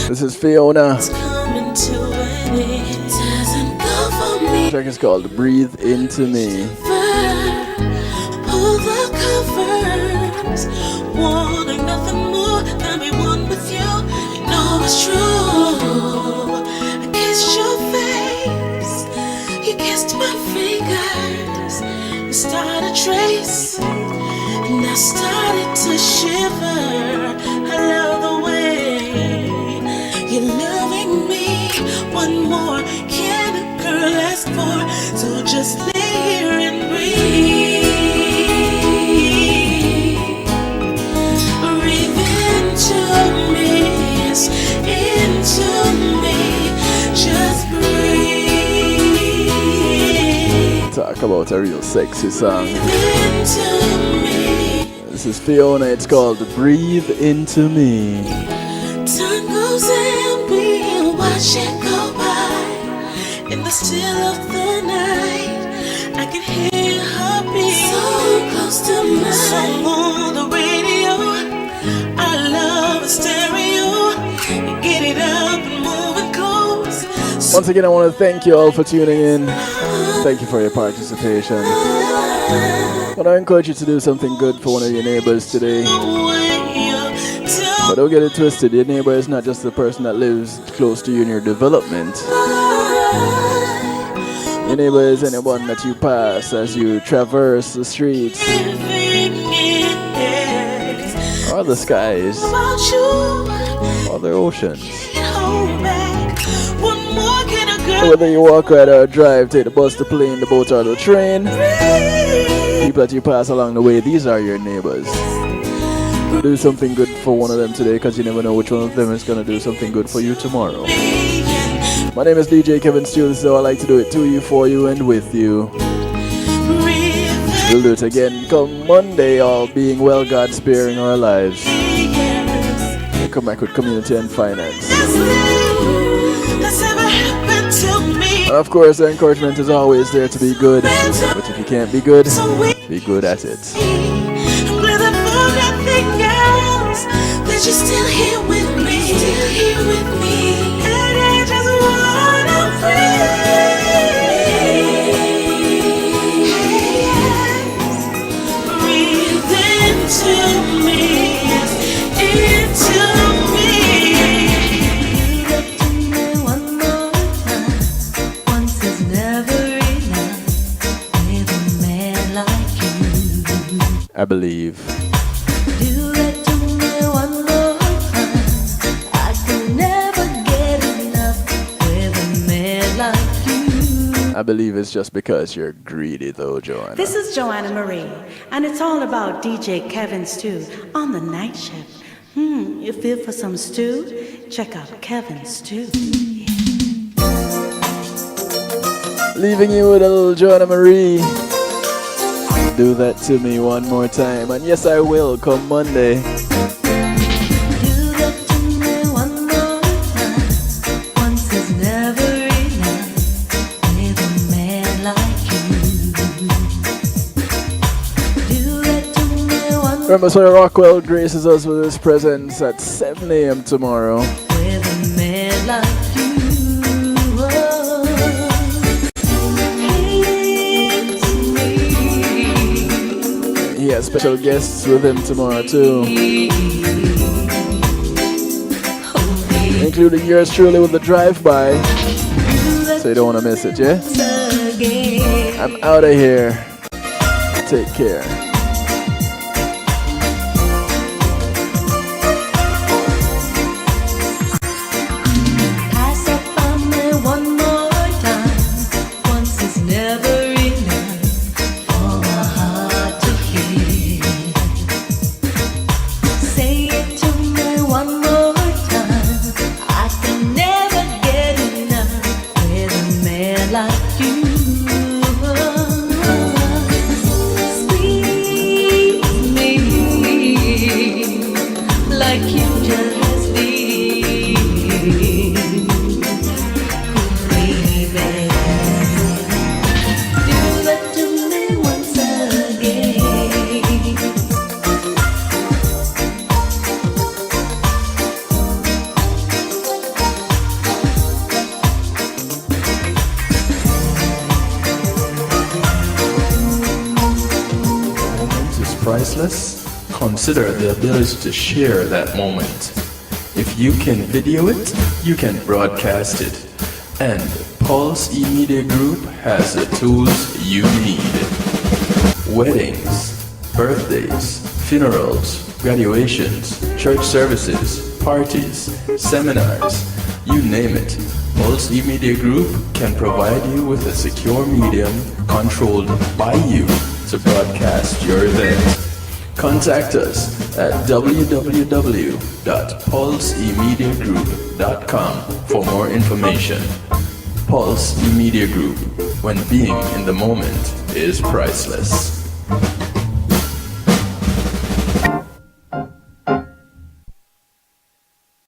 This is Fiona. coming to an end. It doesn't go for me. The track is called Breathe Into Me. Pull the covers. Wanting nothing more than be one with you. You know it's true. I kissed your face. You kissed my fingers. You started to trace. And I started to shiver. I love the way you're loving me. One more can a girl ask for? So just lay here and breathe. Breathe into me, yes, into me. Just breathe Talk about a real sexy song. into me. This is Fiona. It's called Breathe Into Me. Time goes and we'll watch it go by. In the still of the night, I can hear your heartbeat so close to mine. Song on the radio, I love the stereo. You get it up and move it close. Once again, I want to thank you all for tuning in. Thank you for your participation. But I encourage you to do something good for one of your neighbors today. But don't get it twisted. Your neighbor is not just the person that lives close to you in your development. Your neighbor is anyone that you pass as you traverse the streets or the skies or the oceans. Whether you walk, ride, or drive, take the bus, the plane, the boat, or the train, people that you pass along the way, these are your neighbors. Do something good for one of them today, because you never know which one of them is going to do something good for you tomorrow. My name is DJ Kevin Steele. This is how I like to do it, to you, for you, and with you. We'll do it again come Monday, all being well, God sparing our lives. We'll come back with community and finance. And of course, the encouragement is always there to be good. But if you can't be good at it. That you're still here with me, still here with me, and I just wanna breathe into me, yes, into me. You got to me one more time. Once is never enough with a man like you. I believe. I believe it's just because you're greedy, though, Joanna. This is Joanna Marie, and it's all about DJ Kevin Stew on the night shift. You feel for some stew? Check out Kevin Stew. Leaving you with a little Joanna Marie. Do that to me one more time, and yes, I will come Monday. Remember, Sonny Rockwell graces us with his presence at 7 a.m. tomorrow. He has special guests with him tomorrow too, including yours truly with the drive-by. So you don't want to miss it, yeah? I'm out of here. Take care. priceless? Consider the ability to share that moment. If you can video it, you can broadcast it. And Pulse E-Media Group has the tools you need. Weddings, birthdays, funerals, graduations, church services, parties, seminars, you name it. Pulse E-Media Group can provide you with a secure medium controlled by you to broadcast your event. Contact us at www.pulsemediagroup.com for more information. Pulse E-Media Group, when being in the moment is priceless.